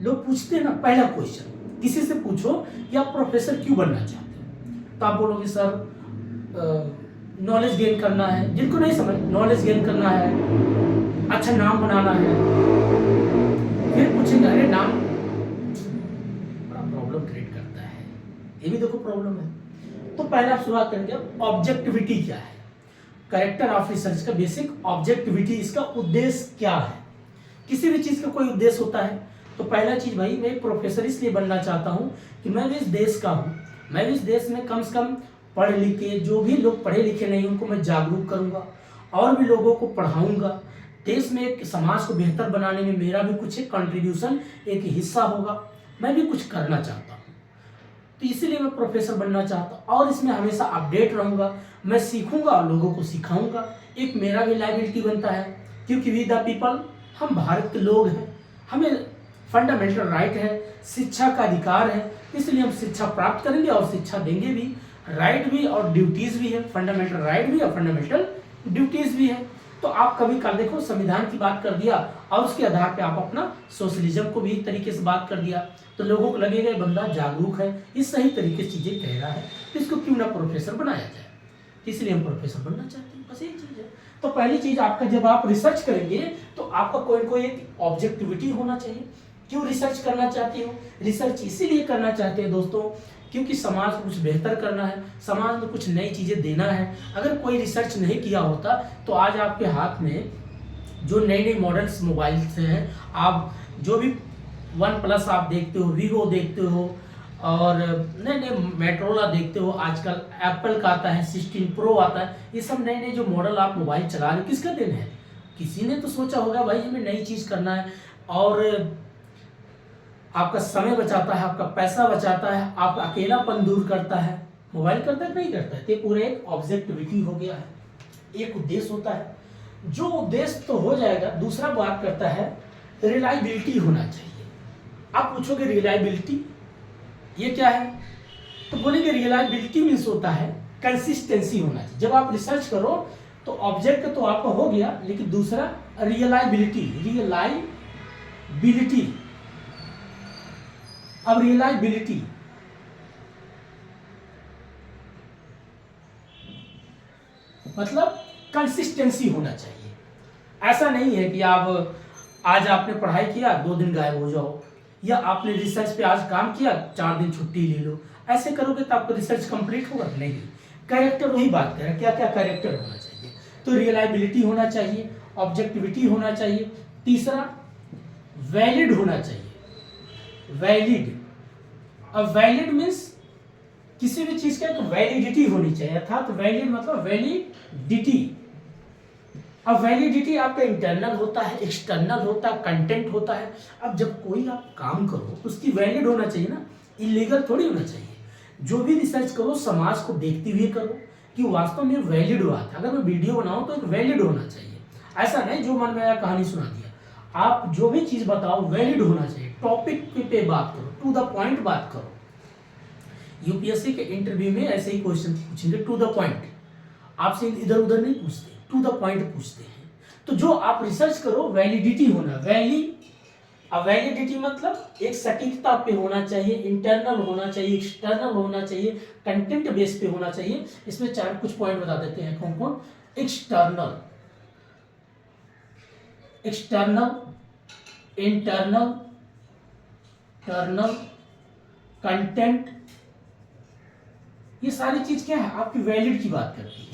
लोग पूछते हैं ना, पहला क्वेश्चन किसी से पूछो कि आप प्रोफेसर क्यों बनना चाहते हो, तो आप बोलोगे सर नॉलेज गेन करना है। जिनको नहीं समझ, नॉलेज गेन करना है, अच्छा नाम बनाना है। फिर पूछेंगे अरे नाम बड़ा प्रॉब्लम क्रिएट करता है, ये भी देखो प्रॉब्लम है। तो पहला शुरुआत करेंगे ऑब्जेक्टिविटी क्या है। कैरेक्टर ऑफ रिसर्च का बेसिक ऑब्जेक्टिविटी, इसका उद्देश्य क्या है। किसी भी चीज का कोई उद्देश्य होता है। तो पहला चीज भाई, मैं एक प्रोफेसर इसलिए बनना चाहता हूं कि मैं भी इस देश का हूं, मैं भी इस देश में कम से कम पढ़ लिखे, जो भी लोग पढ़े लिखे नहीं उनको मैं जागरूक करूंगा और भी लोगों को पढ़ाऊंगा। देश में एक समाज को बेहतर बनाने में मेरा भी कुछ एक कंट्रीब्यूशन, एक हिस्सा होगा। मैं भी कुछ करना चाहता हूँ, तो इसीलिए मैं प्रोफेसर बनना चाहता हूँ और इसमें हमेशा अपडेट रहूंगा। मैं सीखूंगा और लोगों को सिखाऊंगा। एक मेरा भी लायबिलिटी बनता है, क्योंकि वी द पीपल, हम भारत के लोग हैं, हमें फंडामेंटल राइट है, शिक्षा का अधिकार है, इसलिए हम शिक्षा प्राप्त करेंगे और शिक्षा देंगे भी। राइट भी और ड्यूटीज भी है, फंडामेंटल राइट भी और फंडामेंटल ड्यूटीज भी है। तो आप कभी कल देखो संविधान की बात कर दिया और उसके आधार पे आप अपना सोशलिज्म को भी तरीके से बात कर दिया, तो लोगों को लगेगा ये बंदा जागरूक है, इस सही तरीके से चीजें कह रहा है, तो इसको क्यों ना प्रोफेसर बनाया जाए। इसलिए हम प्रोफेसर बनना चाहते हैं, बस यही चीज है। तो पहली चीज आपका, जब आप रिसर्च करेंगे तो आपका कोई ना कोई एक ऑब्जेक्टिविटी होना चाहिए। क्यों रिसर्च करना चाहते हो। रिसर्च इसीलिए करना चाहते हैं दोस्तों क्योंकि समाज को कुछ बेहतर करना है, समाज में कुछ नई चीजें देना है। अगर कोई रिसर्च नहीं किया होता तो आज आपके हाथ में जो नई नई मॉडल्स मोबाइल्स हैं, आप जो भी OnePlus आप देखते हो, वीवो देखते हो और नए नए मेट्रोला देखते हो, आजकल एप्पल का आता है, 16 प्रो आता है, ये सब नए नए जो मॉडल आप मोबाइल चला रहे हो, किसका देन है। किसी ने तो सोचा होगा भाई हमें नई चीज करना है, और आपका समय बचाता है, आपका पैसा बचाता है, आपका अकेलापन दूर करता है। मोबाइल करता है नहीं करता है, तो पूरा एक ऑब्जेक्टिविटी हो गया है, एक उद्देश्य होता है। जो उद्देश्य तो हो जाएगा, दूसरा बात करता है रिलायबिलिटी होना चाहिए। आप पूछोगे रिलायबिलिटी ये क्या है, तो बोलेंगे रिलायबिलिटी मीन्स होता है कंसिस्टेंसी होना चाहिए। जब आप रिसर्च करो तो ऑब्जेक्ट तो आपका हो गया, लेकिन दूसरा रिलायबिलिटी, रिलायबिलिटी। अब रिलायबिलिटी मतलब कंसिस्टेंसी होना चाहिए। ऐसा नहीं है कि आप आज आपने पढ़ाई किया 2 दिन गायब हो जाओ, या आपने रिसर्च पे आज काम किया 4 दिन छुट्टी ले लो। ऐसे करोगे तो आपका रिसर्च कंप्लीट होगा नहीं। कैरेक्टर वही बात कर रहा है, क्या क्या कैरेक्टर होना चाहिए। तो रिलायबिलिटी होना चाहिए, ऑब्जेक्टिविटी होना चाहिए, तीसरा वैलिड होना चाहिए। वैलिड, अब वैलिड मीन्स किसी भी चीज का एक वैलिडिटी होनी चाहिए, अर्थात वैलिड मतलब वैलिडिटी। अब वैलिडिटी आपका इंटरनल होता है, एक्सटर्नल होता है, कंटेंट होता है। अब जब कोई आप काम करो उसकी वैलिड होना चाहिए ना, इलीगल थोड़ी होना चाहिए। जो भी रिसर्च करो समाज को देखते हुए करो कि वास्तव में वैलिड बात है। अगर मैं वीडियो बनाऊं तो एक वैलिड होना चाहिए, ऐसा नहीं जो मन में आया कहानी सुना दिया। आप जो भी चीज बताओ वैलिड होना चाहिए, टॉपिक पे बात करो, टू द पॉइंट बात करो। यूपीएससी के इंटरव्यू में ऐसे ही क्वेश्चन पूछेंगे, टू द पॉइंट, आपसे इधर उधर नहीं पूछते, टू द पॉइंट पूछते हैं। तो जो आप रिसर्च करो वैलिडिटी होना, वैलिडिटी मतलब एक सटीकता पे होना चाहिए, इंटरनल होना चाहिए, एक्सटर्नल होना चाहिए, कंटेंट बेस पे होना चाहिए। इसमें चार कुछ पॉइंट बता देते हैं कौन कौन। एक्सटर्नल, इंटरनल, टर्नल, कंटेंट, ये सारी चीज क्या है आपकी वैलिड की बात करती है।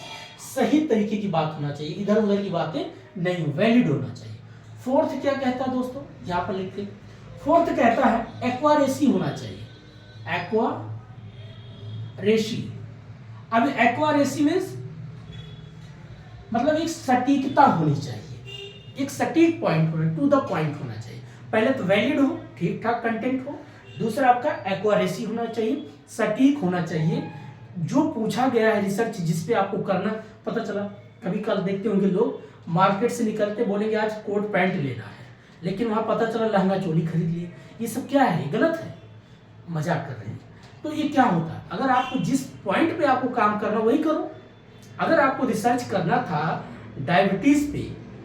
सही तरीके की बात होना चाहिए, इधर उधर की बातें नहीं, वैलिड होना चाहिए। फोर्थ क्या कहता है दोस्तों, यहां पर लिखते, फोर्थ कहता है एक्वारेसी होना चाहिए। एक्वारेसी, अब एक्वारेसी मीन्स मतलब एक सटीकता होनी चाहिए, एक सटीक पॉइंट होना, टू द पॉइंट होना चाहिए। पहले तो वैलिड हो, ठीक ठाक कंटेंट हो, दूसरा आपका एक्वारेसी होना चाहिए, सटीक होना चाहिए। जो पूछा गया है रिसर्च जिसपे आपको करना, पता चला कभी कल देखते होंगे लोग मार्केट से निकलते बोलेंगे आज कोट पैंट लेना है, लेकिन वहां पता चला लहंगा चोली खरीद लिए। ये सब क्या है, गलत है, मजाक कर रहे हैं। तो ये क्या होता है, अगर आपको जिस पॉइंट पे आपको काम करना वही करो। अगर आपको रिसर्च करना था डायबिटीज पे,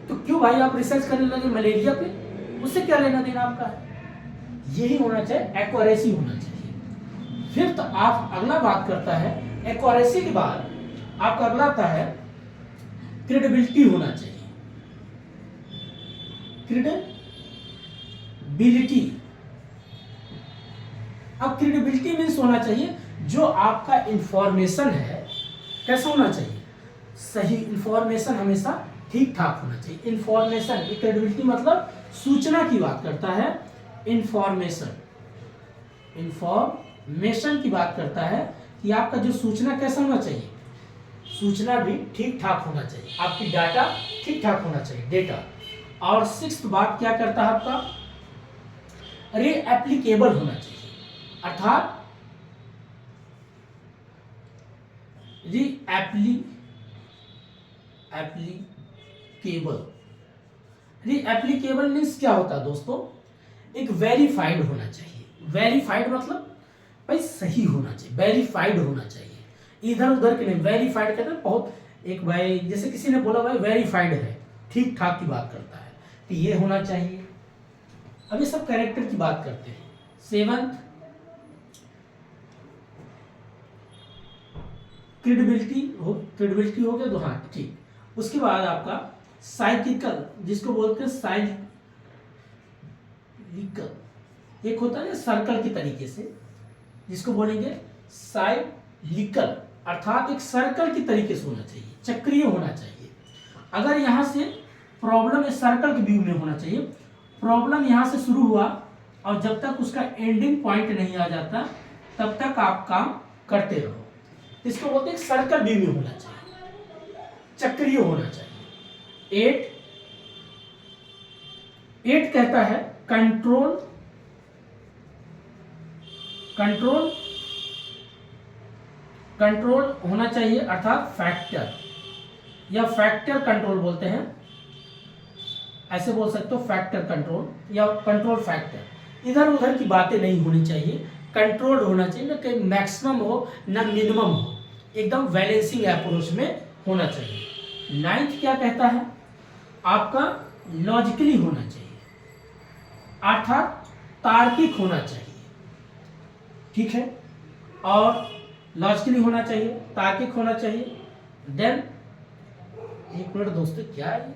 तो क्यों भाई आप रिसर्च करने लगे मलेरिया पे, उससे क्या लेना देना आपका है। यही होना चाहिए, एक्यूरेसी होना चाहिए। फिर तो आप अगला बात करता है, एक्यूरेसी के बाद आपका अगला आता है क्रेडिबिलिटी होना चाहिए। क्रेडिबिलिटी, अब क्रेडिबिलिटी मीन्स होना चाहिए जो आपका इंफॉर्मेशन है कैसा होना चाहिए, सही इंफॉर्मेशन, हमेशा ठीक ठाक होना चाहिए। इंफॉर्मेशन, क्रेडिबिलिटी मतलब सूचना की बात करता है, इंफॉर्मेशन की बात करता है कि आपका जो सूचना कैसा होना चाहिए, सूचना भी ठीक ठाक होना चाहिए, आपकी डाटा ठीक ठाक होना चाहिए, डेटा। और सिक्स्थ बात क्या करता है आपका, रीएप्लीकेबल होना चाहिए, अर्थात रीएप्लीकेबल मीन्स क्या होता है दोस्तों, एक वेरीफाइड होना चाहिए। वेरीफाइड मतलब भाई सही होना चाहिए, वेरीफाइड होना चाहिए, इधर उधर के नहीं। वेरीफाइड कहते हैं बहुत, एक भाई जैसे किसी ने बोला भाई वेरीफाइड है, ठीक ठाक की बात करता है, तो ये होना चाहिए। अब ये सब कैरेक्टर की बात करते हैं। सेवंथ क्रेडिबिलिटी हो गया तो हाँ ठीक। उसके बाद आपका साइकिकल, जिसको बोलते हैं साइकिकल, एक होता है सर्कल की तरीके से, जिसको बोलेंगे साइक्लिकल, अर्थात एक सर्कल की तरीके से होना चाहिए, चक्रीय होना चाहिए। अगर यहां से प्रॉब्लम इस सर्कल के व्यू में होना चाहिए, प्रॉब्लम यहां से शुरू हुआ और जब तक उसका एंडिंग पॉइंट नहीं आ जाता तब तक आप काम करते रहो, इसको बोलते हैं सर्कल व्यू में होना चाहिए, चक्रीय होना चाहिए। 8 कहता है कंट्रोल कंट्रोल होना चाहिए, अर्थात फैक्टर या फैक्टर कंट्रोल बोलते हैं, ऐसे बोल सकते हो, फैक्टर कंट्रोल या कंट्रोल फैक्टर। इधर उधर की बातें नहीं होनी चाहिए, कंट्रोल्ड होना चाहिए, ना कहीं मैक्सिमम हो ना मिनिमम हो, एकदम बैलेंसिंग अप्रोच में होना चाहिए। नाइन्थ क्या कहता है, आपका लॉजिकली होना चाहिए, अर्थात तार्किक होना चाहिए, ठीक है, और लॉजिकली होना चाहिए, तार्किक होना चाहिए। देन एक मिनट दोस्तों, क्या है,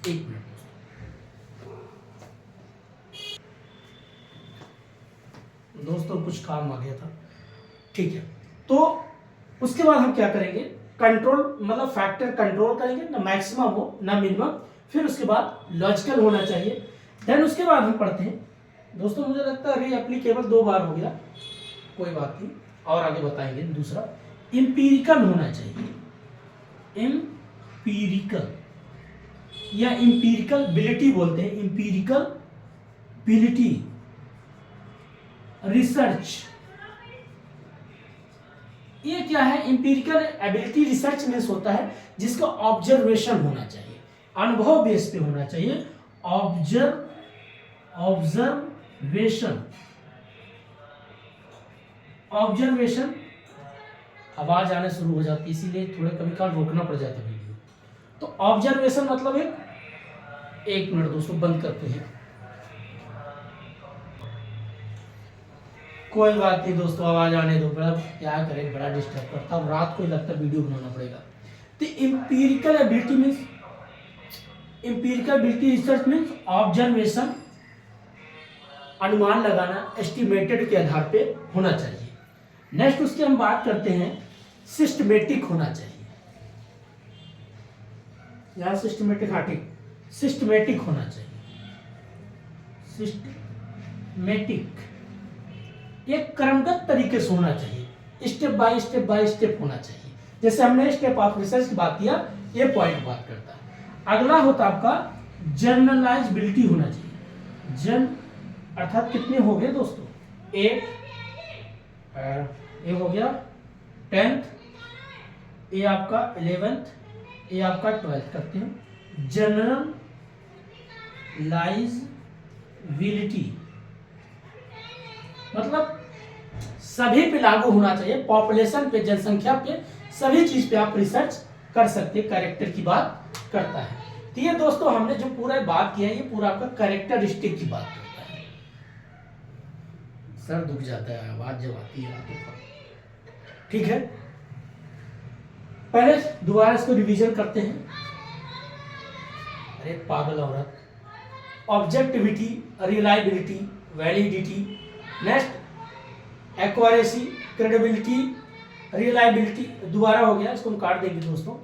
एक मिनट दोस्तों, कुछ काम आ गया था, ठीक है। तो उसके बाद हम क्या करेंगे, कंट्रोल मतलब फैक्टर कंट्रोल करेंगे, ना मैक्सिमम हो ना मिनिमम, फिर उसके बाद लॉजिकल होना चाहिए। देन उसके बाद हम पढ़ते हैं दोस्तों, मुझे लगता है रीएप्लीकेबल 2 बार हो गया, कोई बात नहीं, और आगे बताएंगे। दूसरा इंपीरिकल होना चाहिए, इंपीरिकल या इंपीरिकल बिलिटी बोलते हैं, इंपीरिकल बिलिटी रिसर्च। ये क्या है, इंपीरिकल एबिलिटी रिसर्च मीन्स होता है जिसका ऑब्जर्वेशन होना चाहिए, अनुभव बेस पे होना चाहिए, ऑब्जर्वेशन। आवाज आने शुरू हो जाती है, इसीलिए थोड़े कभी काल रोकना पड़ जाता है वीडियो। तो ऑब्जर्वेशन मतलब एक मिनट दोस्तों, बंद करते हैं, कोई बात नहीं दोस्तों, आवाज आने दो, बड़ा क्या करें, बड़ा डिस्टर्ब करता है, रात को ही लगता है वीडियो बनाना पड़ेगा। तो empirical ability research means observation, अनुमान लगाना, एस्टिमेटेड के आधार पे होना चाहिए। नेक्स्ट उसकी हम बात करते हैं, सिस्टमेटिक होना चाहिए, यहाँ सिस्टमेटिक, हाँ ठीक, सिस्टमेटिक होना चाहिए, सिस्टमेटिक, एक क्रमगत तरीके से होना चाहिए, स्टेप बाय स्टेप होना चाहिए। जैसे हमने स्टेप ऑफ रिसर्च की बात किया, ये पॉइंट बात करता है। अगला होता आपका जर्नलाइजेबिलिटी होना चाहिए, जर्न अर्थात कितने हो गए दोस्तों, एक ये हो गया 10th, ये आपका 11th, ये आपका 12th करते हैं। जनरलाइजेबिलिटी मतलब सभी पे लागू होना चाहिए, पॉपुलेशन पे, जनसंख्या पे, सभी चीज पे आप रिसर्च कर सकते हैं, कैरेक्टर की बात करता है। तो ये दोस्तों हमने जो पूरा बात किया, ये पूरा आपका कैरेक्टरिस्टिक की बात करता है। सर दुख जाता है आवाज जब आती है, ठीक है। पहले दोबारा इसको रिवीजन करते हैं। अरे पागल औरत, objectivity, reliability, validity, next accuracy, credibility, reliability, दोबारा हो गया, इसको हम काट देंगे दोस्तों।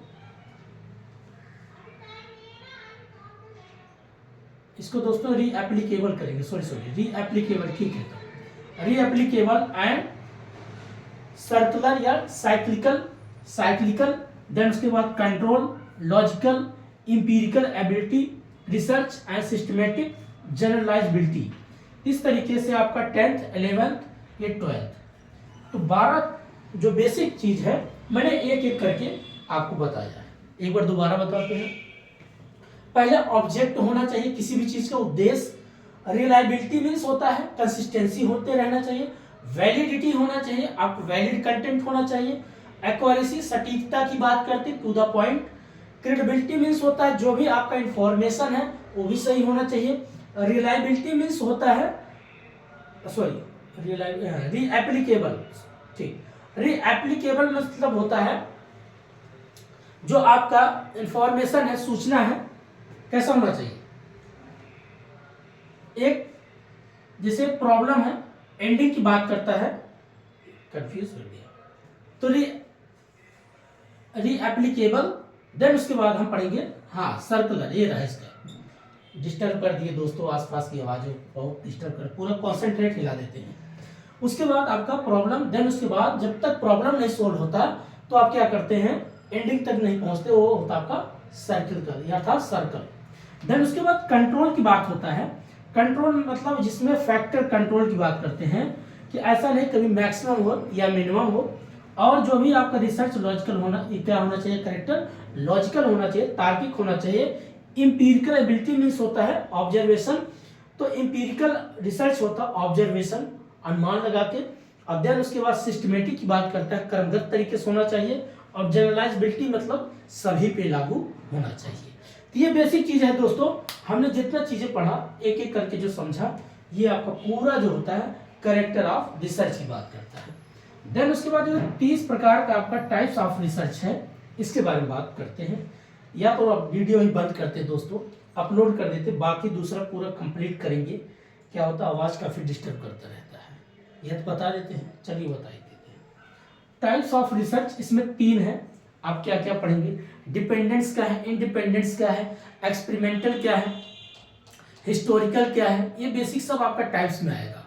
इसको दोस्तों रीएप्लीकेबल करेंगे, सॉरी रीएप्लीकेबल, ठीक है। तो रीएप्लीकेबल एंड सर्कुलर या साइक्लिकल, देन उसके बाद control, logical, empirical ability, research and systematic, generalisability. इस तरीके से आपका 10th, 11th, ये 12th, तो 12 जो बेसिक चीज है मैंने एक एक करके आपको बताया है। एक बार दोबारा बताते हैं। पहले ऑब्जेक्ट होना चाहिए, किसी भी चीज का उद्देश्य। रिलायबिलिटी मीन्स होता है कंसिस्टेंसी होते रहना चाहिए। वैलिडिटी होना चाहिए, आपको वैलिड कंटेंट होना चाहिए। एक्यूरेसी, सटीकता की बात करते हैं, to the point. Credibility means होता है जो भी आपका इंफॉर्मेशन है वो भी सही होना चाहिए। रिलायबिलिटी मीन्स होता है, सॉरी रीएप्लीकेबल, ठीक, रीएप्लीकेबल मतलब होता है जो आपका इंफॉर्मेशन है, सूचना है, कैसा होना चाहिए। एक जैसे प्रॉब्लम है, एंडिंग की बात करता है, कंफ्यूज कर दिया, तो रीएप्लीकेबल। देन उसके बाद हम पढ़ेंगे, हाँ सर्कुलर, ये रहा इसका, डिस्टर्ब कर दिए दोस्तों, आसपास की आवाज़ बहुत डिस्टर्ब कर, पूरा कॉन्सेंट्रेट हिला देते हैं। उसके बाद आपका प्रॉब्लम, देन उसके बाद जब तक प्रॉब्लम नहीं सोल्व होता तो आप क्या करते हैं, एंडिंग तक नहीं पहुंचते, वो होता आपका सर्किल अर्थात सर्कल। देन उसके बाद कंट्रोल की बात होता है। कंट्रोल मतलब जिसमें फैक्टर कंट्रोल की बात करते हैं कि ऐसा नहीं कभी मैक्सिमम हो या मिनिमम हो, और जो भी आपका रिसर्च लॉजिकल होना, क्या होना चाहिए, करेक्टर लॉजिकल होना चाहिए, तार्किक होना चाहिए। इंपीरिकल एबिलिटी मीन्स होता है ऑब्जर्वेशन, तो इंपीरिकल रिसर्च होता है ऑब्जर्वेशन, अनुमान लगा के। और देन उसके बाद सिस्टमेटिक की बात करता है, क्रमगत तरीके से होना चाहिए। और जनरलाइजेबिलिटी मतलब सभी पे लागू होना चाहिए। तो ये बेसिक चीज है दोस्तों, हमने जितना चीजें पढ़ा एक एक करके जो समझा, ये आपका पूरा जो होता है करेक्टर ऑफ रिसर्च की बात करता है। देन उसके बाद जो 30 प्रकार का आपका टाइप्स ऑफ रिसर्च है, इसके बारे में बात करते हैं। या तो आप वीडियो ही बंद करते दोस्तों, अपलोड कर देते, बाकी दूसरा पूरा कंप्लीट करेंगे। क्या होता है, आवाज़ काफ़ी डिस्टर्ब करता रहता है, यह तो बता देते हैं। चलिए बता ही देते हैं। टाइप्स ऑफ रिसर्च इसमें 3 है। आप क्या क्या पढ़ेंगे, डिपेंडेंस क्या है, इंडिपेंडेंस क्या है, एक्सपेरिमेंटल क्या है, हिस्टोरिकल क्या है, ये बेसिक सब आपका टाइप्स में आएगा।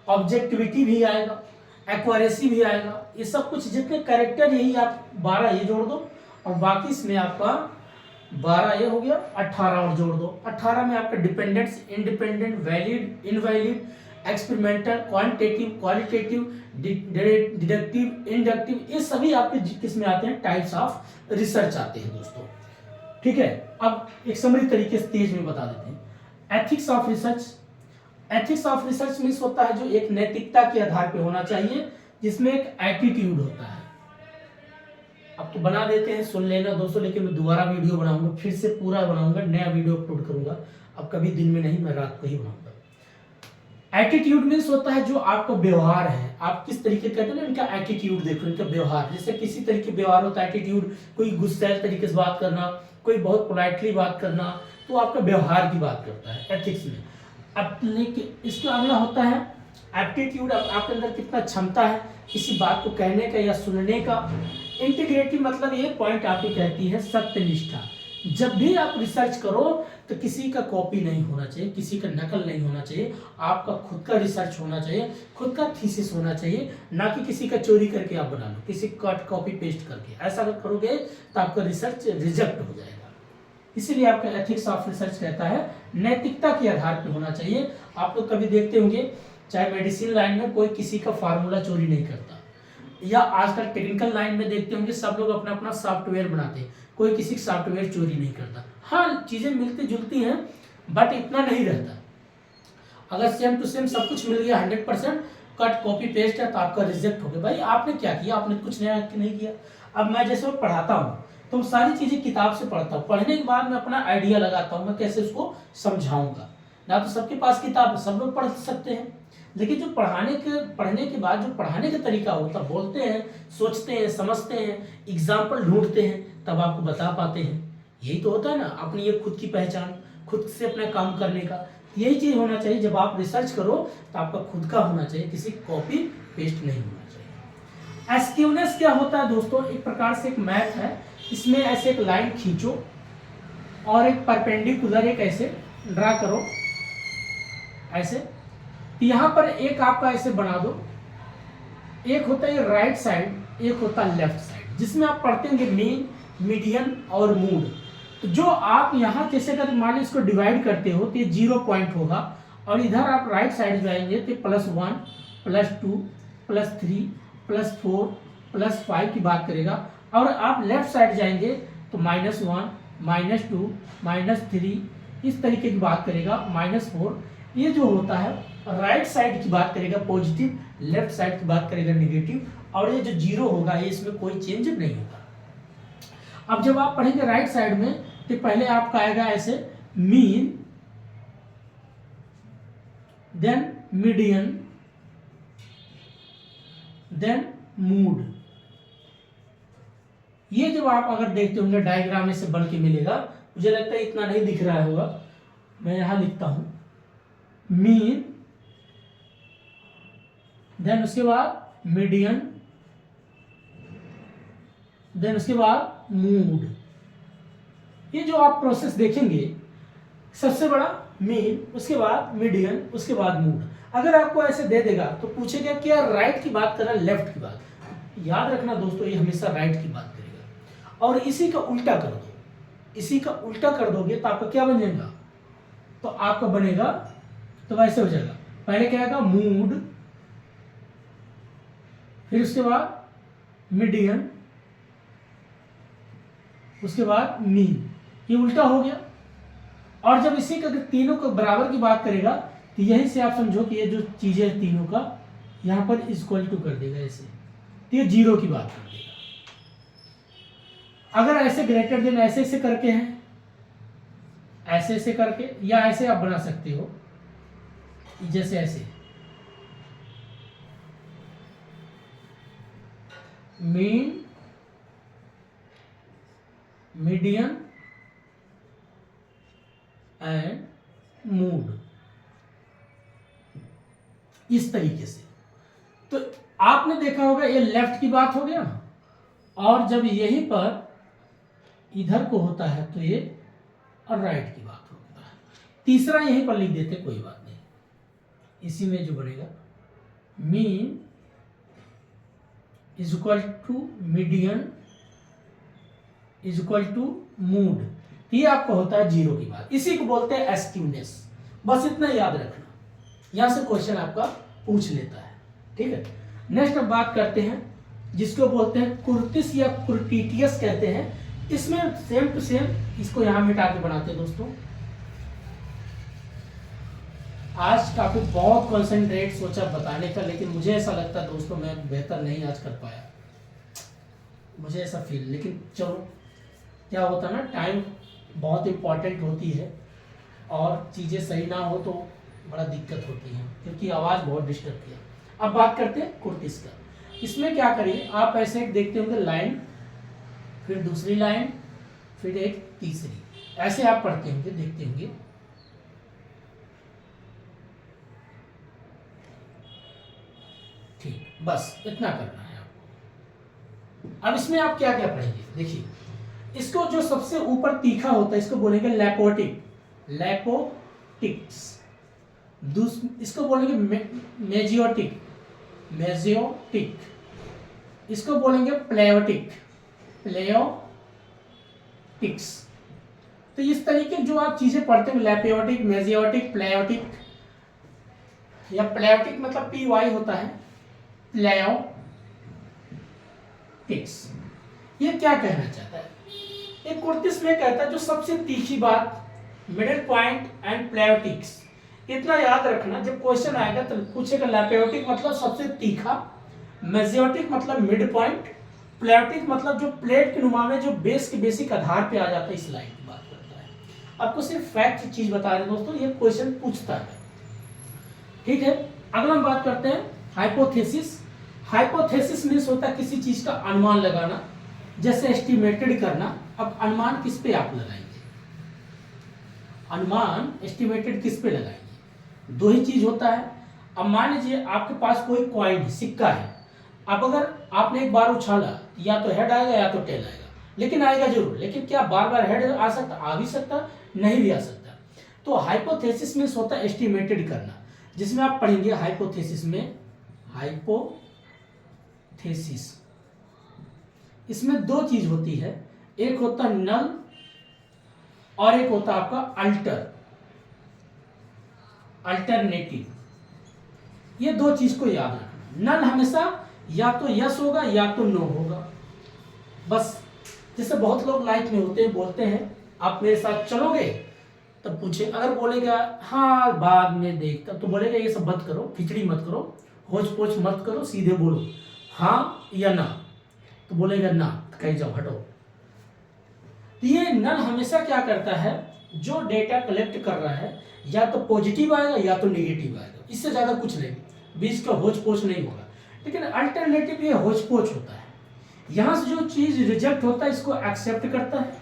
ऑब्जेक्टिविटी भी आएगा, एक्यूरेसी भी आएगा, ये सब कुछ जितने कैरेक्टर, यही आप 12 ये जोड़ दो और बाकी इसमें आपका 12 ये हो गया, 18 और जोड़ दो। 18 में आपका dependence, independent, valid, invalid, experimental, quantitative, qualitative, deductive, inductive, ये सभी आपके किस में आते हैं, टाइप्स ऑफ रिसर्च आते हैं दोस्तों। ठीक है, अब एक समरी तरीके से तेज में बता देते हैं। Ethics of research, ethics of research means होता है जो एक नैतिकता के आधार पे होना चाहिए, जिसमें एक एटीट्यूड होता है। अब तो बना देते हैं, सुन लेना दोस्तों, लेकिन मैं दोबारा वीडियो बनाऊंगा, फिर से पूरा बनाऊंगा, नया वीडियो अपलोड करूंगा। अब कभी दिन में नहीं, मैं रात को ही बनाऊंगा। एटीट्यूड मीन्स होता है जो आपका व्यवहार है, आप किस तरीके कहते हैं ना, इनका एटीट्यूड देखो, इनका व्यवहार। जैसे किसी तरीके व्यवहार होता है एटीट्यूड, कोई गुस्सैल तरीके से बात करना, कोई बहुत पोलाइटली बात करना, तो आपका व्यवहार की बात करता है एथिक्स में। अपने इसका अगला होता है एप्टीट्यूड, आपके अंदर कितना क्षमता है किसी बात को कहने का या सुनने का। इंटीग्रिटी मतलब ये पॉइंट आपकी कहती है सत्यनिष्ठा। जब भी आप रिसर्च करो तो किसी का कॉपी नहीं होना चाहिए, किसी का नकल नहीं होना चाहिए, आपका खुद का रिसर्च होना चाहिए, खुद का थीसिस होना चाहिए, ना कि किसी का चोरी करके आप बना लो, किसी कट कॉपी पेस्ट करके। ऐसा अगर करोगे तो आपका रिसर्च रिजेक्ट हो जाएगा। इसीलिए आपका एथिक्स ऑफ रिसर्च कहता है नैतिकता के आधार पर होना चाहिए। आप लोग कभी देखते होंगे, चाहे मेडिसिन लाइन में कोई किसी का फार्मूला चोरी नहीं करता, या आजकल टेक्निकल लाइन में देखते होंगे सब लोग अपना अपना सॉफ्टवेयर बनाते हैं, कोई किसी का सॉफ्टवेयर चोरी नहीं करता। हाँ, चीजें मिलती जुलती हैं बट इतना नहीं रहता। अगर सेम टू सेम सब कुछ मिल गया 100% कट कॉपी पेस्ट है तो आपका रिजेक्ट हो गया। भाई आपने क्या किया, आपने कुछ नया नहीं किया। अब मैं जैसे पढ़ाता हूँ तो सारी चीजें किताब से पढ़ता हूँ, पढ़ने के बाद मैं अपना आइडिया लगाता हूँ, मैं कैसे उसको समझाऊंगा। ना तो सबके पास किताब है, सब लोग पढ़ सकते हैं, लेकिन जो पढ़ने के बाद जो पढ़ाने का तरीका होता है, बोलते हैं, सोचते हैं, समझते हैं, एग्जाम्पल ढूंढते हैं, तब आपको बता पाते हैं। यही तो होता है ना, अपनी ये खुद की पहचान, खुद से अपना काम करने का। यही चीज होना चाहिए, जब आप रिसर्च करो तो आपका खुद का होना चाहिए, किसी कॉपी पेस्ट नहीं होना चाहिए। एस्क्यूनेस क्या होता है दोस्तों, एक प्रकार से एक मैथ है। इसमें ऐसे एक लाइन खींचो और एक परपेंडिकुलर एक ऐसे ड्रा करो, ऐसे। यहाँ पर एक आपका ऐसे बना दो, एक होता है राइट साइड, एक होता है लेफ्ट साइड, जिसमें आप पढ़ते होंगे मीन, मीडियन और मूड। तो जो आप यहाँ जैसे अगर मान लो इसको डिवाइड करते हो तो ये 0 पॉइंट होगा, और इधर आप राइट साइड जाएंगे तो +1 +2 +3 +4 +5 की बात करेगा, और आप लेफ्ट साइड जाएंगे तो -1 -2 -3 इस तरीके की बात करेगा, -4। ये जो होता है राइट साइड की बात करेगा पॉजिटिव, लेफ्ट साइड की बात करेगा नेगेटिव, और ये जो 0 होगा ये इसमें कोई चेंज नहीं होगा। अब जब आप पढ़ेंगे राइट साइड में तो पहले आपका आएगा ऐसे mean, then median, then mode. ये जब आप अगर देखते होंगे डायग्राम से बन के मिलेगा, मुझे लगता है इतना नहीं दिख रहा होगा, मैं यहां लिखता हूं मीन, देन उसके बाद मीडियन, देन उसके बाद मूड। ये जो आप प्रोसेस देखेंगे, सबसे बड़ा मीन, उसके बाद मीडियन, उसके बाद मूड। अगर आपको ऐसे दे देगा तो पूछेगा क्या राइट की बात कर रहा है लेफ्ट की बात। याद रखना दोस्तों, ये हमेशा राइट की बात करेगा। और इसी का उल्टा कर दो, इसी का उल्टा कर दोगे तो आपका क्या बन जाएगा, तो आपका बनेगा तो वैसे हो जाएगा, पहले क्या आएगा मूड, फिर उसके बाद मीडियन, उसके बाद मीन। ये उल्टा हो गया। और जब इसी का तीनों को बराबर की बात करेगा तो यहीं से आप समझो कि ये जो चीजें हैं तीनों का यहां पर इक्वल टू कर देगा ऐसे, तो ये जीरो की बात कर देगा। अगर ऐसे ग्रेटर देन ऐसे ऐसे करके हैं, ऐसे ऐसे करके, या ऐसे आप बना सकते हो जैसे ऐसे, मीन, मीडियन एंड मूड, इस तरीके से। तो आपने देखा होगा ये लेफ्ट की बात हो गया, और जब यहीं पर इधर को होता है तो ये राइट की बात होता है। तीसरा यहीं पर लिख देते, कोई बात नहीं, इसी में जो बनेगा mean is equal to median is equal to mode, ये आपको होता है जीरो की बात। इसी को बोलते हैं एस्क्यूनेस। बस इतना याद रखना, यहां से क्वेश्चन आपका पूछ लेता है। ठीक है, नेक्स्ट अब बात करते हैं जिसको बोलते हैं कुर्तिस या कुर्टिटियस कहते हैं। इसमें सेम टू सेम, इसको यहां मिटा के बनाते हैं दोस्तों। आज काफी बहुत कंसंट्रेट सोचा बताने का, लेकिन मुझे ऐसा लगता है दोस्तों मैं बेहतर नहीं आज कर पाया, मुझे ऐसा फील। लेकिन चलो, क्या होता है ना, टाइम बहुत इंपॉर्टेंट होती है और चीज़ें सही ना हो तो बड़ा दिक्कत होती है, क्योंकि आवाज़ बहुत डिस्टर्ब किया। अब बात करते हैं कुर्तिस का। इसमें क्या करिए, आप ऐसे एक देखते होंगे लाइन, फिर दूसरी लाइन, फिर एक तीसरी, ऐसे आप पढ़ते होंगे, देखते होंगे। ठीक, बस इतना करना है आपको। अब इसमें आप क्या क्या पढ़ेंगे, देखिए, इसको जो सबसे ऊपर तीखा होता है इसको बोलेंगे लैपोटिक, लैपोटिक्स। इसको बोलेंगे मेजियोटिक, मेजियोटिक। इसको बोलेंगे प्लेयोटिक, प्लेयोटिक्स। तो इस तरीके जो आप चीजें पढ़ते हैं, लैपोटिक, मेजियोटिक, प्लेयोटिक, या प्लेयोटिक मतलब पी वाई होता है, प्लेयोटिक्स। ये क्या कहना चाहता है, एक कुर्तिस में कहता है जो सबसे तीखी बात, मिडिल पॉइंट एंड प्लेयोटिक्स। इतना याद रखना, जब क्वेश्चन आएगा तो पूछेगा लैपोटिक मतलब सबसे तीखा, मेजियोटिक मतलब मिड पॉइंट, प्लेयोटिक मतलब जो प्लेट के नुमा में जो बेस के बेसिक आधार पे आ जाता है, इस लाइन की बात करता है। आपको सिर्फ फैक्ट चीज बता रहे दोस्तों, ये क्वेश्चन पूछता है। ठीक है, अगला हम बात करते हैं हाइपोथेसिस। हाइपोथेसिस मीन्स होता है किसी चीज का अनुमान लगाना, जैसे एस्टिमेटेड करना। अब अनुमान किस पे आप लगाएंगे, अनुमान एस्टिमेटेड किस पे लगाएंगे, दो ही चीज होता है। अब मान लीजिए आपके पास कोई कॉइन सिक्का है, अब अगर आपने एक बार उछाला, या तो हेड आएगा या तो टेल आएगा, लेकिन आएगा जरूर। लेकिन क्या बार बार हेड आ सकता, आ भी सकता, नहीं भी आ सकता। तो हाइपोथेसिस मीन्स होता है एस्टिमेटेड करना, जिसमें आप पढ़ेंगे हाइपोथेसिस में, हाइपोथेसिस इसमें दो चीज होती है, एक होता है नल और एक होता है आपका अल्टरनेटिव। ये दो चीज को याद रखना। नल हमेशा या तो यस होगा या तो नो होगा, बस। जैसे बहुत लोग लाइफ में होते हैं, बोलते हैं आप मेरे साथ चलोगे, तब पूछे, अगर बोलेगा हाँ बाद में देखता, तो बोलेगा ये सब मत करो, खिचड़ी मत करो, होच पोच मत करो, सीधे बोलो हाँ या ना, तो बोलेगा ना, कहीं जाओ हटो। तो ये नल हमेशा क्या करता है, जो डेटा कलेक्ट कर रहा है या तो पॉजिटिव आएगा या तो नेगेटिव आएगा, इससे ज्यादा कुछ नहीं, बीच का होच पोच नहीं होगा। लेकिन अल्टरनेटिव ये होच पोच होता है, यहां से जो चीज रिजेक्ट होता है इसको एक्सेप्ट करता है,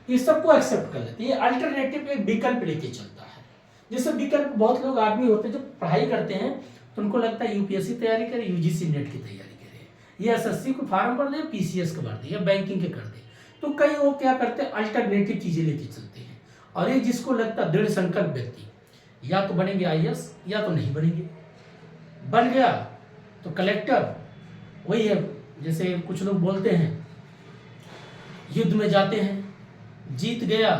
ये सबको एक्सेप्ट कर लेते हैं। ये अल्टरनेटिव एक विकल्प लेके चलता है। जैसे विकल्प बहुत लोग आदमी होते हैं जो पढ़ाई करते हैं तो उनको लगता है यूपीएससी तैयारी करे, यूजीसी नेट की तैयारी करे, ये एसएससी को फार्म भर दे, पीसीएस का भर दे, या बैंकिंग के कर दे। तो कई वो क्या करते हैं, अल्टरनेटिव चीजें लेके चलते हैं। और ये जिसको लगता है दृढ़ संकल्प व्यक्ति, या तो बनेंगे आईएएस या तो नहीं बनेंगे। बन गया तो कलेक्टर, वही है जैसे कुछ लोग बोलते हैं युद्ध में जाते हैं, जीत गया